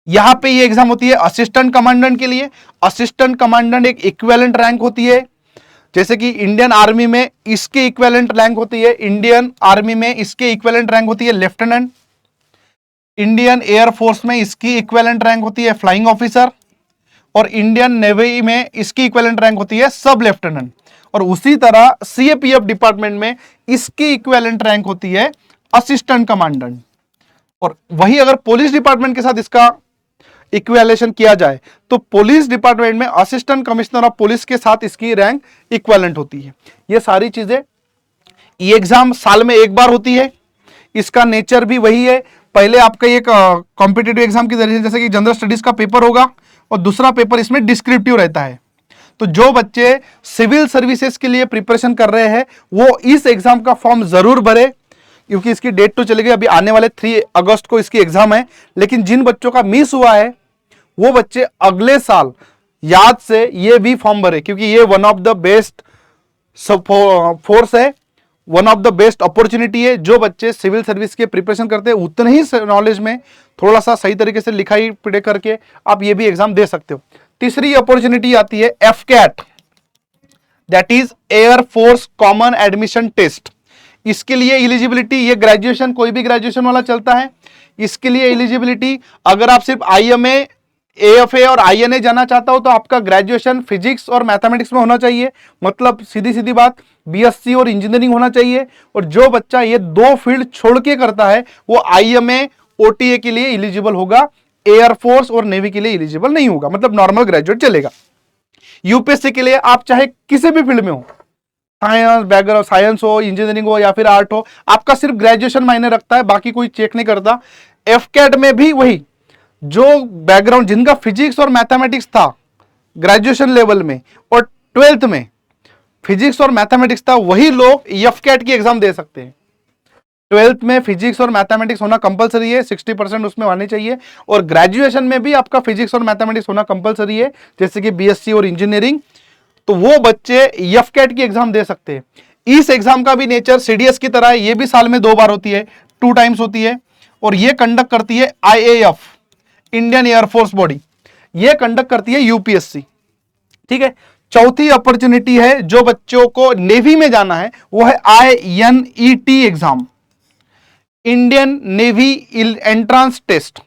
यहां पे ये एग्जाम होती है असिस्टेंट कमांडेंट के लिए। असिस्टेंट कमांडेंट एक इक्विवेलेंट रैंक होती है, जैसे कि इंडियन आर्मी में इसके इक्विवेलेंट रैंक होती है, इंडियन आर्मी में इसके इक्विवेलेंट रैंक होती है लेफ्टिनेंट, इंडियन एयरफोर्स में इसकी इक्विवेलेंट रैंक होती है फ्लाइंग ऑफिसर, और इंडियन नेवी में इसकी इक्विवेलेंट रैंक होती है सब लेफ्टिनेंट। और उसी तरह CAPF डिपार्टमेंट में इसकी इक्विवेलेंट रैंक होती है असिस्टेंट कमांडेंट। और वही अगर पुलिस डिपार्टमेंट के साथ इसका इक्विवेलेशन किया जाए तो पुलिस डिपार्टमेंट में असिस्टेंट कमिश्नर ऑफ पुलिस के साथ इसकी रैंक इक्विवेलेंट होती है। ये सारी चीजें, ये एग्जाम साल में एक बार होती है, इसका नेचर भी वही है। पहले आपका एक कॉम्पिटिटिव एग्जाम की जरिए जैसे कि जनरल स्टडीज का पेपर होगा और दूसरा पेपर इसमें डिस्क्रिप्टिव रहता है। तो जो बच्चे सिविल सर्विसेज के लिए प्रिपरेशन कर रहे हैं वो इस एग्जाम का फॉर्म जरूर भरे, क्योंकि इसकी डेट तो चलेगी, अभी आने वाले 3 अगस्त को इसकी एग्जाम है। लेकिन जिन बच्चों का मिस हुआ है वो बच्चे अगले साल याद से ये भी फॉर्म भरे, क्योंकि ये one of the best force है, one of the best opportunity है। जो बच्चे सिविल सर्विस के प्रिपरेशन करते हैं उतने ही नॉलेज में थोड़ा सा सही तरीके से लिखाई पढ़े करके आप ये भी एग्जाम दे सकते हो। तीसरी अपॉर्चुनिटी आती है FCAT, that is air force common admission test. इसके लिए एलिजिबिलिटी, ये ग्रेजुएशन कोई भी ग्रेजुएशन वाला चलता है। इसके लिए एलिजिबिलिटी अगर आप सिर्फ IMA, AFA और INA जाना चाहता हो तो आपका ग्रेजुएशन फिजिक्स और मैथमेटिक्स में होना चाहिए, मतलब सीधी सीधी बात BSc और इंजीनियरिंग होना चाहिए। और जो बच्चा ये 2 फील्ड छोड़ के करता है वो IMA, OTA के लिए एलिजिबल होगा, एयरफोर्स और नेवी के लिए एलिजिबल नहीं होगा, मतलब नॉर्मल ग्रेजुएट चलेगा। यूपीएससी के लिए आप चाहे किसी भी फील्ड में हो, साइंस बैकग्राउंड, साइंस हो, इंजीनियरिंग हो या फिर आर्ट हो, आपका सिर्फ ग्रेजुएशन मायने रखता है, बाकी कोई चेक नहीं करता। FCAT में भी वही, जो बैकग्राउंड जिनका फिजिक्स और मैथमेटिक्स था ग्रेजुएशन लेवल में और 12th में फिजिक्स और मैथमेटिक्स था, वही लोग FCAT की एग्जाम दे सकते हैं। 12th में फिजिक्स और मैथमेटिक्स होना कंपलसरी है, 60% उसमें आने चाहिए। और ग्रेजुएशन में भी आपका फिजिक्स और मैथमेटिक्स होना कंपलसरी है, जैसे कि BSc और इंजीनियरिंग। तो वो बच्चे FCAT की एग्जाम दे सकते हैं। इस एग्जाम का भी नेचर CDS की तरह है, ये भी साल में 2 बार होती है, 2 टाइम्स होती है। और ये कंडक्ट करती है IAF, इंडियन एयरफोर्स बॉडी, ये कंडक्ट करती है UPSC। ठीक है। चौथी अपॉर्चुनिटी है जो बच्चों को नेवी में जाना है, वो है INET exam, Indian navy entrance test.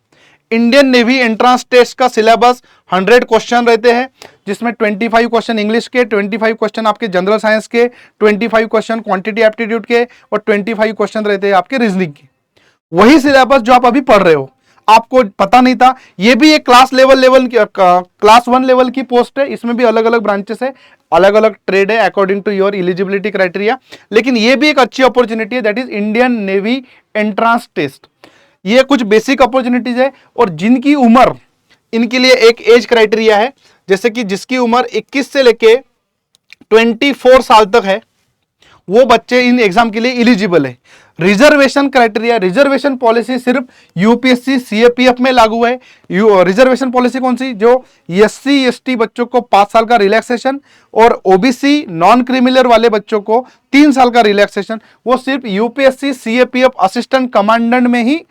Indian navy entrance test का सिलेबस 100 क्वेश्चन रहते हैं, जिसमें 25 क्वेश्चन इंग्लिश के, 25 क्वेश्चन आपके जनरल साइंस के, 25 क्वेश्चन क्वांटिटी एप्टीट्यूड के और 25 क्वेश्चन रहते हैं आपके रीजनिंग के। वही सिलेबस जो आप अभी पढ़ रहे हो, आपको पता नहीं था। ये भी एक क्लास क्लास 1 लेवल की पोस्ट है। इसमें भी अलग अलग ब्रांचेस है, अलग अलग ट्रेड है according to your eligibility criteria. लेकिन ये भी एक अच्छी अपॉर्चुनिटी है, that is Indian navy entrance test. ये कुछ बेसिक अपॉर्चुनिटीज है और जिनकी उम्र, इनके लिए एक एज क्राइटेरिया है, जैसे कि जिसकी उम्र 21 से लेके 24 साल तक है, वो बच्चे इन एग्जाम के लिए एलिजिबल है। रिजर्वेशन क्राइटेरिया, रिजर्वेशन पॉलिसी सिर्फ यूपीएससी सीएपीएफ में लागू है। रिजर्वेशन पॉलिसी कौन सी? जो एससी एसटी बच्चों को 5 साल का रिलैक्सेशन और ओबीसी नॉन क्रिमिनल वाले बच्चों को 3 साल का रिलैक्सेशन, वो सिर्फ यूपीएससी सीएपीएफ असिस्टेंट कमांडेंट में ही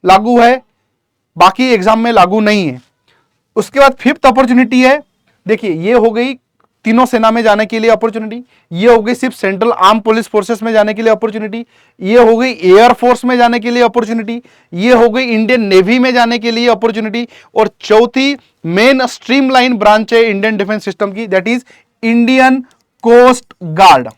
लागू है, बाकी एग्जाम में लागू नहीं है। उसके बाद 5th अपॉर्चुनिटी है, देखिए ये हो गई तीनों सेना में जाने के लिए अपॉर्चुनिटी, ये हो गई सिर्फ सेंट्रल आर्म पुलिस फोर्सेस में जाने के लिए अपॉर्चुनिटी, ये हो गई एयर फोर्स में जाने के लिए अपॉर्चुनिटी, ये हो गई इंडियन नेवी में जाने के लिए अपॉर्चुनिटी, और चौथी मेन स्ट्रीमलाइन ब्रांच है इंडियन डिफेंस सिस्टम की, that is Indian coast guard.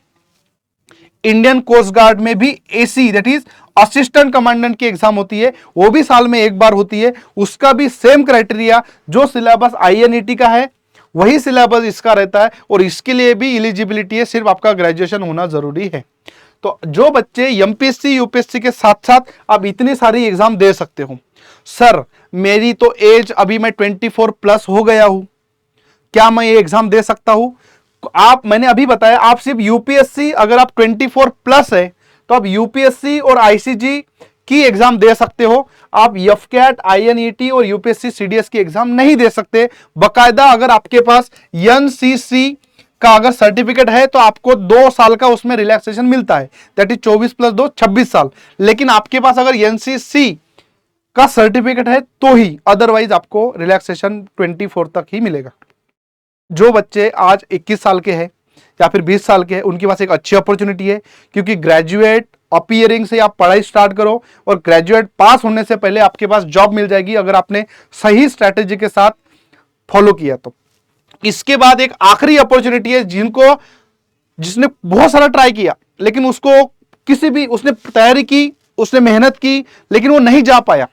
Indian coast guard में भी AC that is assistant commandant की एग्जाम होती है, वो भी साल में एक बार होती है। उसका भी सेम क्राइटेरिया, जो सिलेबस आईएनईटी का है वही सिलेबस इसका रहता है, और इसके लिए भी एलिजिबिलिटी है, सिर्फ आपका ग्रेजुएशन होना जरूरी है। तो जो बच्चे एमपीएससी यूपीएससी के साथ साथ आप इतनी सारी एग्जाम दे सकते हो, सर मेरी तो एज अभी मैं 24 प्लस हो गया हूं, क्या मैं ये एग्जाम दे सकता हूं? मैंने अभी बताया, आप सिर्फ यूपीएससी, अगर आप 24 प्लस है तो आप यूपीएससी और आईसीजी की एग्जाम दे सकते हो। आप एफकैट, आईएनईटी और यूपीएससी सीडीएस की एग्जाम नहीं दे सकते। बकायदा अगर आपके पास एनसीसी का अगर सर्टिफिकेट है तो आपको 2 साल का उसमें रिलैक्सेशन मिलता है, दैट इज 24 + 2 26 साल। लेकिन आपके पास अगर एनसीसी का सर्टिफिकेट है तो ही, अदरवाइज आपको रिलैक्सेशन 24 तक ही मिलेगा। जो बच्चे आज 21 साल के हैं या फिर 20 साल के हैं, उनके पास एक अच्छी अपॉर्चुनिटी है, क्योंकि ग्रेजुएट अपीयरिंग से आप पढ़ाई स्टार्ट करो और ग्रेजुएट पास होने से पहले आपके पास जॉब मिल जाएगी, अगर आपने सही स्ट्रैटेजी के साथ फॉलो किया तो। इसके बाद एक आखिरी अपॉर्चुनिटी है, जिसने बहुत सारा ट्राई किया, लेकिन उसने तैयारी की, उसने मेहनत की, लेकिन वो नहीं जा पाया,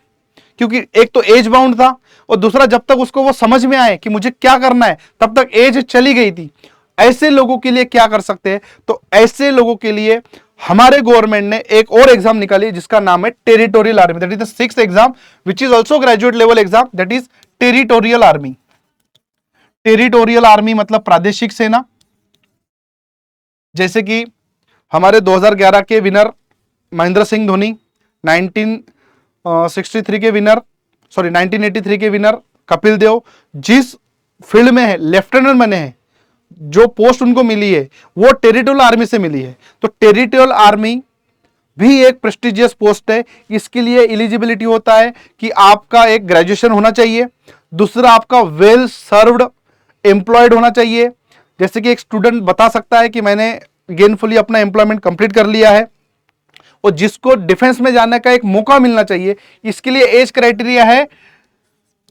क्योंकि एक तो एज बाउंड था और दूसरा जब तक उसको वो समझ में आए कि मुझे क्या करना है तब तक एज चली गई थी। ऐसे लोगों के लिए क्या कर सकते हैं? तो ऐसे लोगों के लिए हमारे गवर्नमेंट ने एक और एग्जाम निकाली है, जिसका नाम है territorial army, that is the 6th exam which is also graduate level exam, that is territorial army. Territorial army मतलब प्रादेशिक सेना। जैसे कि हमारे 2011 के विनर महेंद्र सिंह धोनी, 1963 के विनर, 1983 के विनर कपिल देव, जिस फील्ड में है, लेफ्टिनेंट बने हैं, जो पोस्ट उनको मिली है वो टेरिटोरियल आर्मी से मिली है। तो टेरिटोरियल आर्मी भी एक प्रेस्टिजियस पोस्ट है। इसके लिए एलिजिबिलिटी होता है कि आपका एक ग्रेजुएशन होना चाहिए, दूसरा आपका वेल सर्व्ड एम्प्लॉयड होना चाहिए। जैसे कि एक स्टूडेंट बता सकता है कि मैंने गेनफुली अपना एम्प्लॉयमेंट कंप्लीट कर लिया है, और जिसको डिफेंस में जाने का एक मौका मिलना चाहिए। इसके लिए एज क्राइटेरिया है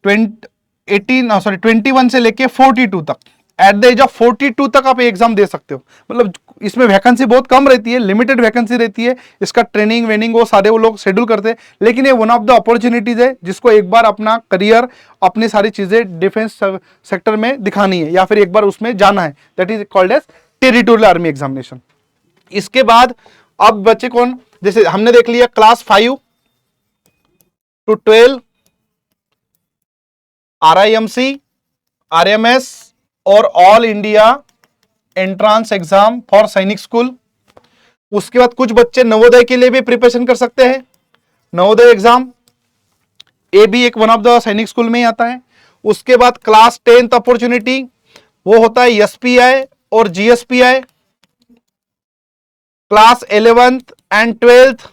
21 से लेके 42 तक। एट द एज ऑफ 42 तक आप एग्जाम दे सकते हो। मतलब इसमें वैकेंसी बहुत कम रहती है, लिमिटेड वैकेंसी रहती है, इसका ट्रेनिंग वेनिंग वो सारे वो लोग शेड्यूल करते हैं। लेकिन ये वन ऑफ द अपॉर्चुनिटीज है, जिसको एक बार अपना करियर, अपनी सारी चीजें डिफेंस सेक्टर में दिखानी है या फिर एक बार उसमें जाना है, that is called as territorial army examination. इसके बाद अब बच्चे कौन, जैसे हमने देख लिया क्लास 5 to 12 RIMC, RMS और all India entrance exam for Sainik school. उसके बाद कुछ बच्चे नवोदय के लिए भी प्रिपरेशन कर सकते हैं। नवोदय एग्जाम ये भी एक वन ऑफ द सैनिक स्कूल में ही आता है। उसके बाद क्लास 10th अपॉर्चुनिटी वो होता है SPI और GSPI। Class 11th and 12th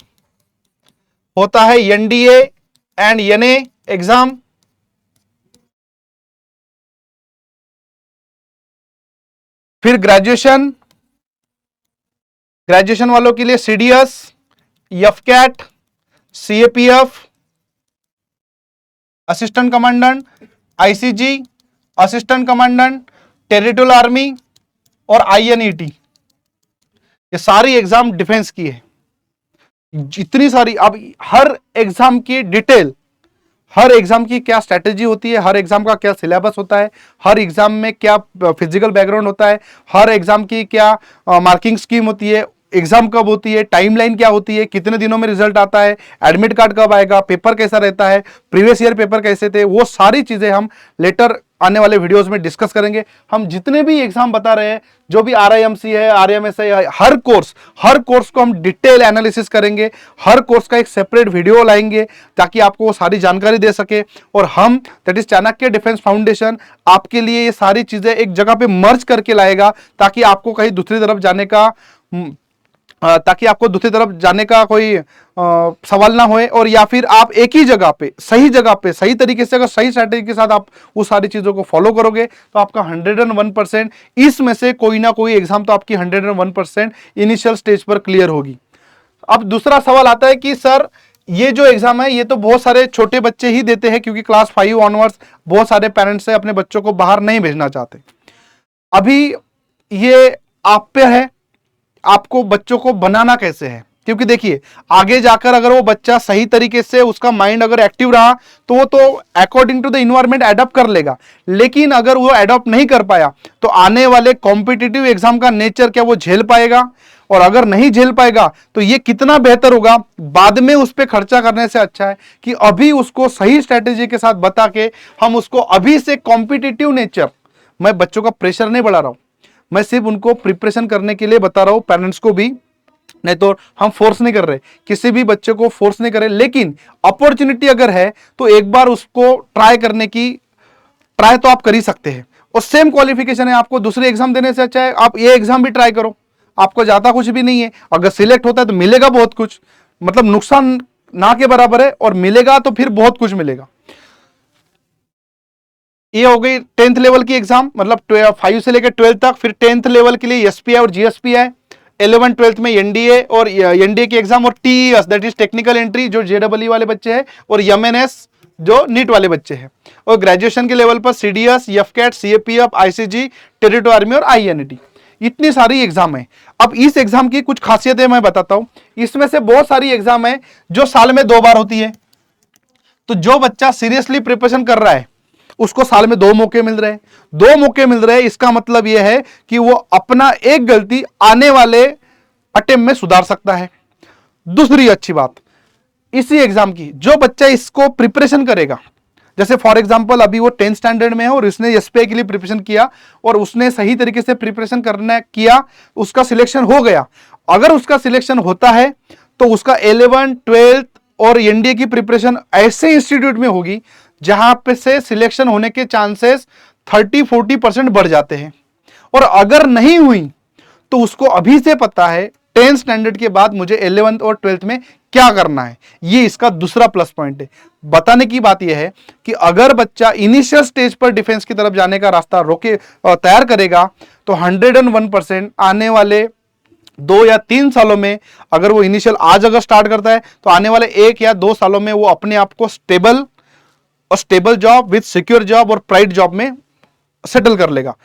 होता है NDA एंड NA एग्जाम। फिर ग्रेजुएशन वालों के लिए CDS, AFCAT, CAPF, assistant commandant, ICG, assistant commandant, territorial army और INET, ये सारी एग्जाम डिफेंस की है। जितनी सारी, अब हर एग्जाम की डिटेल, हर एग्जाम की क्या स्ट्रेटेजी होती है, हर एग्जाम का क्या सिलेबस होता है, हर एग्जाम में क्या फिजिकल बैकग्राउंड होता है, हर एग्जाम की क्या मार्किंग स्कीम होती है, एग्जाम कब होती है, टाइमलाइन क्या होती है, कितने दिनों में रिजल्ट आता है, एडमिट कार्ड कब आएगा, पेपर कैसा रहता है, प्रीवियस ईयर पेपर कैसे थे, वो सारी चीजें हम लेटर आने वाले वीडियोस में डिस्कस करेंगे। हम जितने भी एग्जाम बता रहे हैं, जो भी RIMC है, RMS है, हर कोर्स को हम डिटेल एनालिसिस करेंगे, हर कोर्स का एक सेपरेट वीडियो लाएंगे ताकि आपको वो सारी जानकारी दे सके। और हम, that is Chanakya defence foundation, आपके लिए ये सारी चीजें एक जगह पे मर्ज करके लाएगा ताकि आपको कहीं दूसरी तरफ जाने का कोई सवाल ना होए, और या फिर आप एक ही जगह पे सही तरीके से, अगर सही स्ट्रैटेजी के साथ आप उस सारी चीजों को फॉलो करोगे तो आपका 101%, इसमें से कोई ना कोई एग्जाम तो आपकी 101% इनिशियल स्टेज पर क्लियर होगी। अब दूसरा सवाल आता है कि सर ये जो एग्जाम है ये तो बहुत सारे छोटे बच्चे ही देते हैं, क्योंकि क्लास 5 ऑनवर्ड्स बहुत सारे पेरेंट्स अपने बच्चों को बाहर नहीं भेजना चाहते। अभी ये आप पे है, आपको बच्चों को बनाना कैसे है, क्योंकि देखिए आगे जाकर अगर वो बच्चा सही तरीके से, उसका माइंड अगर एक्टिव रहा तो वो तो according to the environment adopt कर लेगा, लेकिन अगर वो एडॉप्ट नहीं कर पाया तो आने वाले कॉम्पिटिटिव एग्जाम का नेचर क्या वो झेल पाएगा, और अगर नहीं झेल पाएगा तो ये कितना बेहतर होगा। बाद में उस पर खर्चा करने से अच्छा है कि अभी उसको सही स्ट्रेटेजी के साथ बता के हम उसको अभी से कॉम्पिटिटिव नेचर, मैं बच्चों का प्रेशर नहीं बढ़ा रहा हूं, मैं सिर्फ उनको प्रिपरेशन करने के लिए बता रहा हूं, पेरेंट्स को भी, नहीं तो हम फोर्स नहीं कर रहे, किसी भी बच्चे को फोर्स नहीं कर रहे, लेकिन अपॉर्चुनिटी अगर है तो एक बार उसको ट्राई तो आप कर ही सकते हैं। और सेम क्वालिफिकेशन है, आपको दूसरे एग्जाम देने से अच्छा है आप ये एग्जाम भी ट्राई करो, आपको ज्यादा कुछ भी नहीं है। अगर सिलेक्ट होता है तो मिलेगा बहुत कुछ, मतलब नुकसान ना के बराबर है, और मिलेगा तो फिर बहुत कुछ मिलेगा। ये हो गई 10th लेवल की एग्जाम, मतलब 5 से लेकर 12 तक। फिर 10th लेवल के लिए SPI और GSPI, 11 12th में NDA और NDA की एग्जाम, और TES that is technical entry जो JEE वाले बच्चे हैं, और MNS जो नीट वाले बच्चे हैं। और ग्रेजुएशन के लेवल पर CDS, FCAT, CAPF, ICG, territorial army और INET, इतनी सारी एग्जाम है। अब इस एग्जाम की कुछ खासियतें मैं बताता हूं। इसमें से बहुत सारी एग्जाम है जो साल में 2 बार होती है, तो जो बच्चा सीरियसली प्रिपरेशन कर रहा है उसको साल में 2 मौके मिल रहे हैं। 2 मौके मिल रहे हैं, इसका मतलब यह है कि वो अपना एक गलती आने वाले अटेम्प्ट में सुधार सकता है। दूसरी अच्छी बात इसी एग्जाम की, जो बच्चा इसको प्रिपरेशन करेगा, जैसे फॉर एग्जांपल अभी वो 10th स्टैंडर्ड में है और उसने SPI के लिए प्रिपरेशन किया और उसने सही तरीके से प्रिपरेशन करना किया, उसका सिलेक्शन हो गया। अगर उसका सिलेक्शन होता है तो उसका 11th 12th और NDA की प्रिपरेशन ऐसे इंस्टीट्यूट में होगी जहां पे से सिलेक्शन होने के चांसेस 30-40% बढ़ जाते हैं। और अगर नहीं हुई तो उसको अभी से पता है 10th स्टैंडर्ड के बाद मुझे 11th और 12th में क्या करना है। ये इसका दूसरा प्लस पॉइंट है। बताने की बात यह है कि अगर बच्चा इनिशियल स्टेज पर डिफेंस की तरफ जाने का रास्ता तैयार करेगा तो 101% आने वाले 2 या 3 सालों में, अगर वो इनिशियल आज अगर स्टार्ट करता है तो आने वाले 1 या 2 सालों में वो अपने आप को stable job with secure job और प्राइड जॉब में सेटल कर लेगा।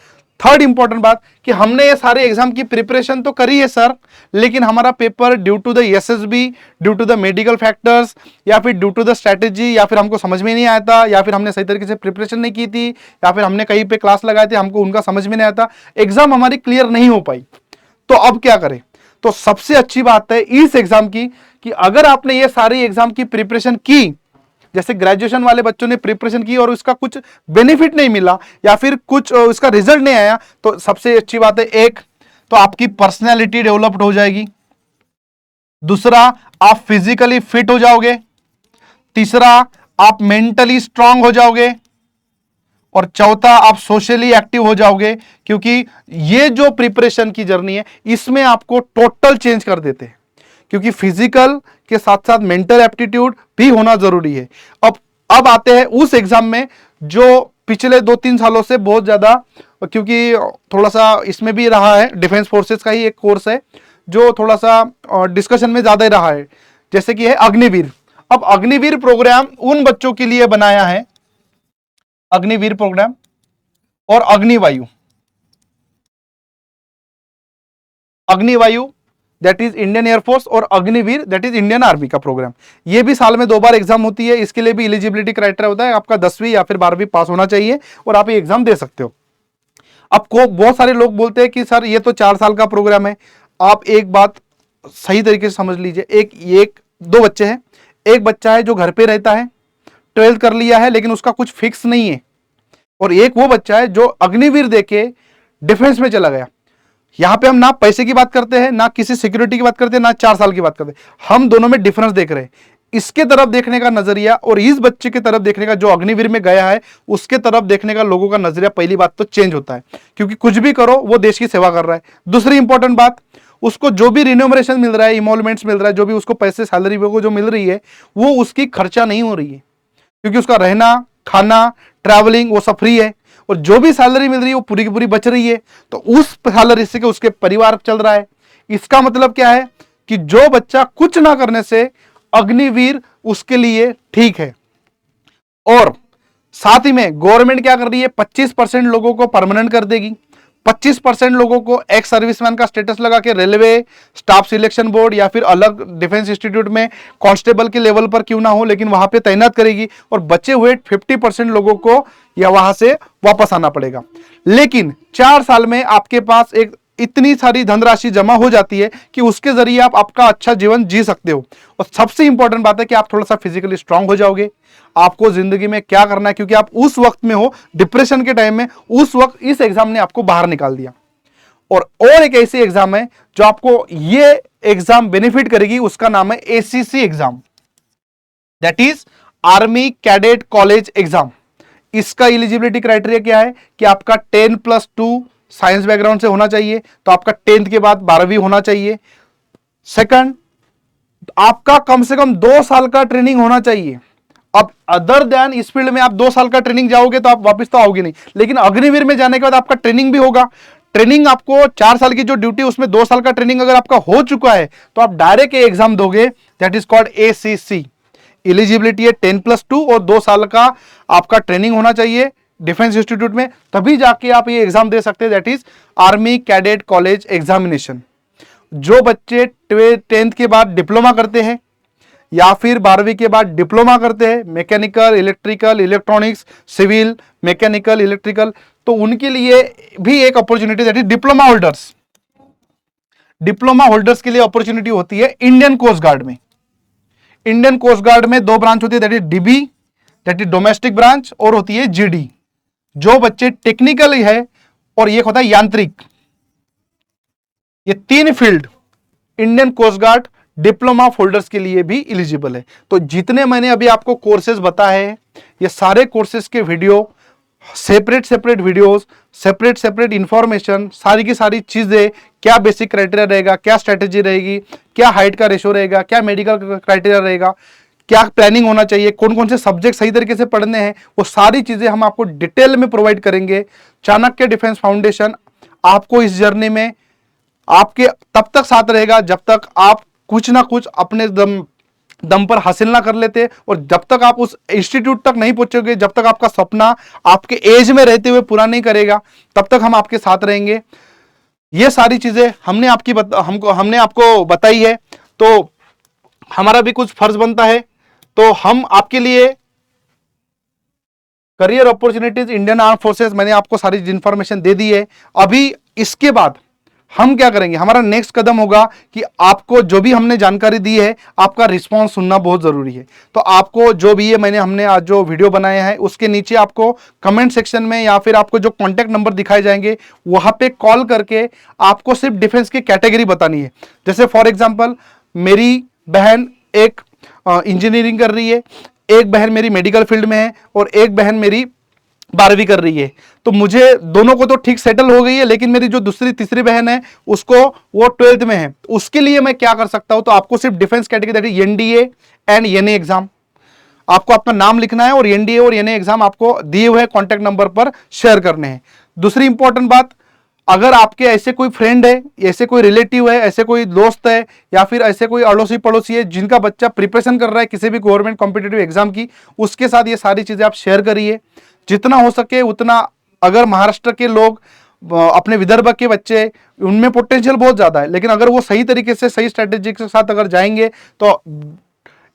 थर्ड इंपॉर्टेंट बात कि हमने ये सारे एग्जाम की प्रिपरेशन तो करी है सर, लेकिन हमारा paper due to the SSB, due to the medical factors, या फिर ड्यू टू द स्ट्रेटेजी, या फिर हमको समझ में नहीं आया था, या फिर हमने सही तरीके से प्रिपरेशन नहीं की थी, या फिर हमने कहीं पे क्लास लगाए थे हमको उनका समझ में नहीं आया था, एग्जाम हमारी क्लियर नहीं हो पाई, तो अब क्या करें। तो सबसे अच्छी बात है इस एग्जाम की कि अगर आपने ये सारी एग्जाम की प्रिपरेशन की, जैसे ग्रेजुएशन वाले बच्चों ने प्रिपरेशन की और उसका कुछ बेनिफिट नहीं मिला या फिर कुछ उसका रिजल्ट नहीं आया, तो सबसे अच्छी बात है, एक तो आपकी पर्सनैलिटी डेवलप्ड हो जाएगी, दूसरा आप फिजिकली फिट हो जाओगे, तीसरा आप मेंटली स्ट्रांग हो जाओगे, और चौथा आप सोशली एक्टिव हो जाओगे। क्योंकि ये जो प्रिपरेशन की जर्नी है इसमें आपको टोटल चेंज कर देते हैं, क्योंकि फिजिकल के साथ साथ मेंटल एप्टीट्यूड भी होना जरूरी है। अब आते हैं उस एग्जाम में जो पिछले 2-3 सालों से बहुत ज्यादा, क्योंकि थोड़ा सा इसमें भी रहा है, डिफेंस फोर्सेस का ही एक कोर्स है जो थोड़ा सा डिस्कशन में ज्यादा ही रहा है, जैसे कि है अग्निवीर। अब अग्निवीर प्रोग्राम उन बच्चों के लिए बनाया है, अग्निवीर प्रोग्राम और अग्निवायु, अग्निवायु दैट इज इंडियन एयरफोर्स, और Agniveer that is Indian army का प्रोग्राम। ये भी साल में 2 बार एग्जाम होती है। इसके लिए भी एलिजिबिलिटी क्राइटेरिया होता है, आपका 10वीं या फिर 12वीं पास होना चाहिए और आप ये एग्जाम दे सकते हो। अब को बहुत सारे लोग बोलते हैं कि सर ये तो 4 साल का प्रोग्राम है। आप एक बात सही तरीके से समझ लीजिए, एक 2 बच्चे हैं, एक बच्चा है जो घर पे रहता है, 12th कर लिया है लेकिन उसका कुछ फिक्स नहीं है, और एक वो बच्चा है जो अग्निवीर देके डिफेंस में चला गया। यहां पे हम ना पैसे की बात करते हैं, ना किसी सिक्योरिटी की बात करते हैं, ना 4 साल की बात करते हैं, हम दोनों में डिफरेंस देख रहे हैं। इसके तरफ देखने का नजरिया और इस बच्चे की तरफ देखने का, जो अग्निवीर में गया है उसके तरफ देखने का लोगों का नजरिया पहली बात तो चेंज होता है, क्योंकि कुछ भी करो वो देश की सेवा कर रहा है। दूसरी इंपॉर्टेंट बात, उसको जो भी रिन्यूमरेशन मिल रहा है, इमोलमेंट्स मिल रहा है, जो भी उसको पैसे सैलरी को जो मिल रही है, वो उसकी खर्चा नहीं हो रही है, क्योंकि उसका रहना खाना ट्रैवलिंग वो सब फ्री है, और जो भी सैलरी मिल रही है वो पूरी की पूरी बच रही है, तो उस सैलरी से उसके परिवार चल रहा है। इसका मतलब क्या है कि जो बच्चा कुछ ना करने से अग्निवीर उसके लिए ठीक है। और साथ ही में गवर्नमेंट क्या कर रही है, 25% लोगों को परमानेंट कर देगी, 25% लोगों को एक्स सर्विसमैन का स्टेटस लगा के रेलवे स्टाफ सिलेक्शन बोर्ड या फिर अलग डिफेंस इंस्टीट्यूट में कांस्टेबल के लेवल पर क्यों ना हो, लेकिन वहां पे तैनात करेगी, और बचे हुए 50% लोगों को या वहां से वापस आना पड़ेगा। लेकिन 4 साल में आपके पास एक इतनी सारी धनराशि जमा हो जाती है कि उसके जरिए आप आपका अच्छा जीवन जी सकते हो। और सबसे इंपॉर्टेंट बात है कि आप थोड़ा सा फिजिकली स्ट्रांग हो जाओगे। आपको जिंदगी में क्या करना है, क्योंकि आप उस वक्त में हो डिप्रेशन के टाइम में, उस वक्त इस एग्जाम ने आपको बाहर निकाल दिया। और एक ऐसी एग्जाम है जो आपको ये एग्जाम बेनिफिट करेगी, उसका नाम है ACC exam, that is army cadet college exam. इसका एलिजिबिलिटी क्राइटेरिया क्या है कि आपका 10+2 साइंस बैकग्राउंड से होना चाहिए, तो आपका 10th के बाद 12वीं होना चाहिए। सेकंड, आपका कम से कम 2 साल का ट्रेनिंग होना चाहिए। अब अदर देन इस फील्ड में आप 2 साल का ट्रेनिंग जाओगे तो आप वापस तो आओगे नहीं, लेकिन अग्निवीर में जाने के बाद आपका ट्रेनिंग भी होगा। ट्रेनिंग आपको 4 साल की जो ड्यूटी, उसमें 2 साल का ट्रेनिंग अगर आपका हो चुका है तो आप डायरेक्ट एग्जाम दोगे, that is called ACC. Eligibility है 10+2 और 2 साल का आपका ट्रेनिंग होना चाहिए डिफेंस इंस्टीट्यूट में, तभी जाके आप ये एग्जाम दे सकते हैं, that is army cadet college examination. जो बच्चे 10th के बाद डिप्लोमा करते हैं या फिर 12वीं के बाद डिप्लोमा करते हैं, mechanical, electrical, electronics, civil, mechanical, electrical, तो उनके लिए भी एक opportunity, that is diploma holders. Diploma holders के लिए अपॉर्चुनिटी होती है इंडियन कोस्ट गार्ड में। इंडियन कोस्ट गार्ड में 2 ब्रांच होती है, that is DB, that is domestic branch, और होती है जीडी। जो बच्चे टेक्निकल है और ये होता है यांत्रिक, ये 3 field Indian coast guard diploma holders के लिए भी एलिजिबल है। तो जितने मैंने अभी आपको कोर्सेज बताए हैं, ये सारे कोर्सेज के video, separate videos, separate information, सारी की सारी चीजें, क्या बेसिक क्राइटेरिया रहेगा, क्या स्ट्रेटेजी रहेगी, क्या हाइट का रेशो रहेगा, क्या मेडिकल क्राइटेरिया रहेगा, क्या प्लानिंग होना चाहिए, कौन कौन से सब्जेक्ट सही तरीके से पढ़ने हैं, वो सारी चीजें हम आपको डिटेल में प्रोवाइड करेंगे। चाणक्य डिफेंस फाउंडेशन आपको इस जर्नी में आपके तब तक साथ रहेगा जब तक आप कुछ ना कुछ अपने दम पर हासिल ना कर लेते, और जब तक आप उस इंस्टीट्यूट तक नहीं पहुंचोगे, जब तक आपका सपना आपके एज में रहते हुए पूरा नहीं करेगा, तब तक हम आपके साथ रहेंगे। ये सारी चीजें हमने आपको बताई है, तो हमारा भी कुछ फर्ज बनता है, तो हम आपके लिए career opportunities Indian arm forces, मैंने आपको सारी इंफॉर्मेशन दे दी है। अभी इसके बाद हम क्या करेंगे, हमारा नेक्स्ट कदम होगा कि आपको जो भी हमने जानकारी दी है, आपका रिस्पांस सुनना बहुत जरूरी है। तो आपको जो भी है, हमने आज जो वीडियो बनाया है उसके नीचे आपको कमेंट सेक्शन में या फिर आपको जो कॉन्टैक्ट नंबर दिखाए जाएंगे वहां पे कॉल करके आपको सिर्फ डिफेंस की कैटेगरी बतानी है। जैसे फॉर एग्जाम्पल, मेरी बहन एक इंजीनियरिंग कर रही है, एक बहन मेरी मेडिकल फील्ड में है, और एक बहन मेरी 12वीं कर रही है, तो मुझे दोनों को तो ठीक सेटल हो गई है, लेकिन मेरी जो दूसरी तीसरी बहन है उसको, वो 12th में है, उसके लिए मैं क्या कर सकता हूं, तो आपको सिर्फ defence category, that is NDA and NA exam, आपको अपना नाम लिखना है और एनडीए और एनए एग्जाम आपको दिए हुए कॉन्टैक्ट नंबर पर शेयर करने हैं। दूसरी इंपॉर्टेंट बात, अगर आपके ऐसे कोई फ्रेंड है, ऐसे कोई रिलेटिव है, ऐसे कोई दोस्त है, या फिर ऐसे कोई अड़ोसी पड़ोसी है जिनका बच्चा प्रिपरेशन कर रहा है किसी भी गवर्नमेंट कॉम्पिटिटिव एग्जाम की, उसके साथ ये सारी चीजें आप शेयर करिए। जितना हो सके उतना अगर महाराष्ट्र के लोग अपने विदर्भ के बच्चे, उनमें पोटेंशियल बहुत ज़्यादा है, लेकिन अगर वो सही तरीके से सही स्ट्रेटेजी के साथ अगर जाएंगे तो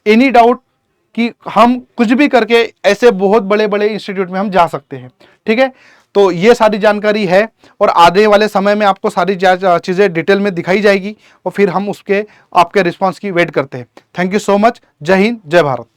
एनी डाउट कि हम कुछ भी करके ऐसे बहुत बड़े बड़े इंस्टीट्यूट में हम जा सकते हैं। ठीक है, तो ये सारी जानकारी है और आने वाले समय में आपको सारी चीज़ें डिटेल में दिखाई जाएगी और फिर हम उसके आपके रिस्पांस की वेट करते हैं। Thank you so much. जय हिंद, जय भारत।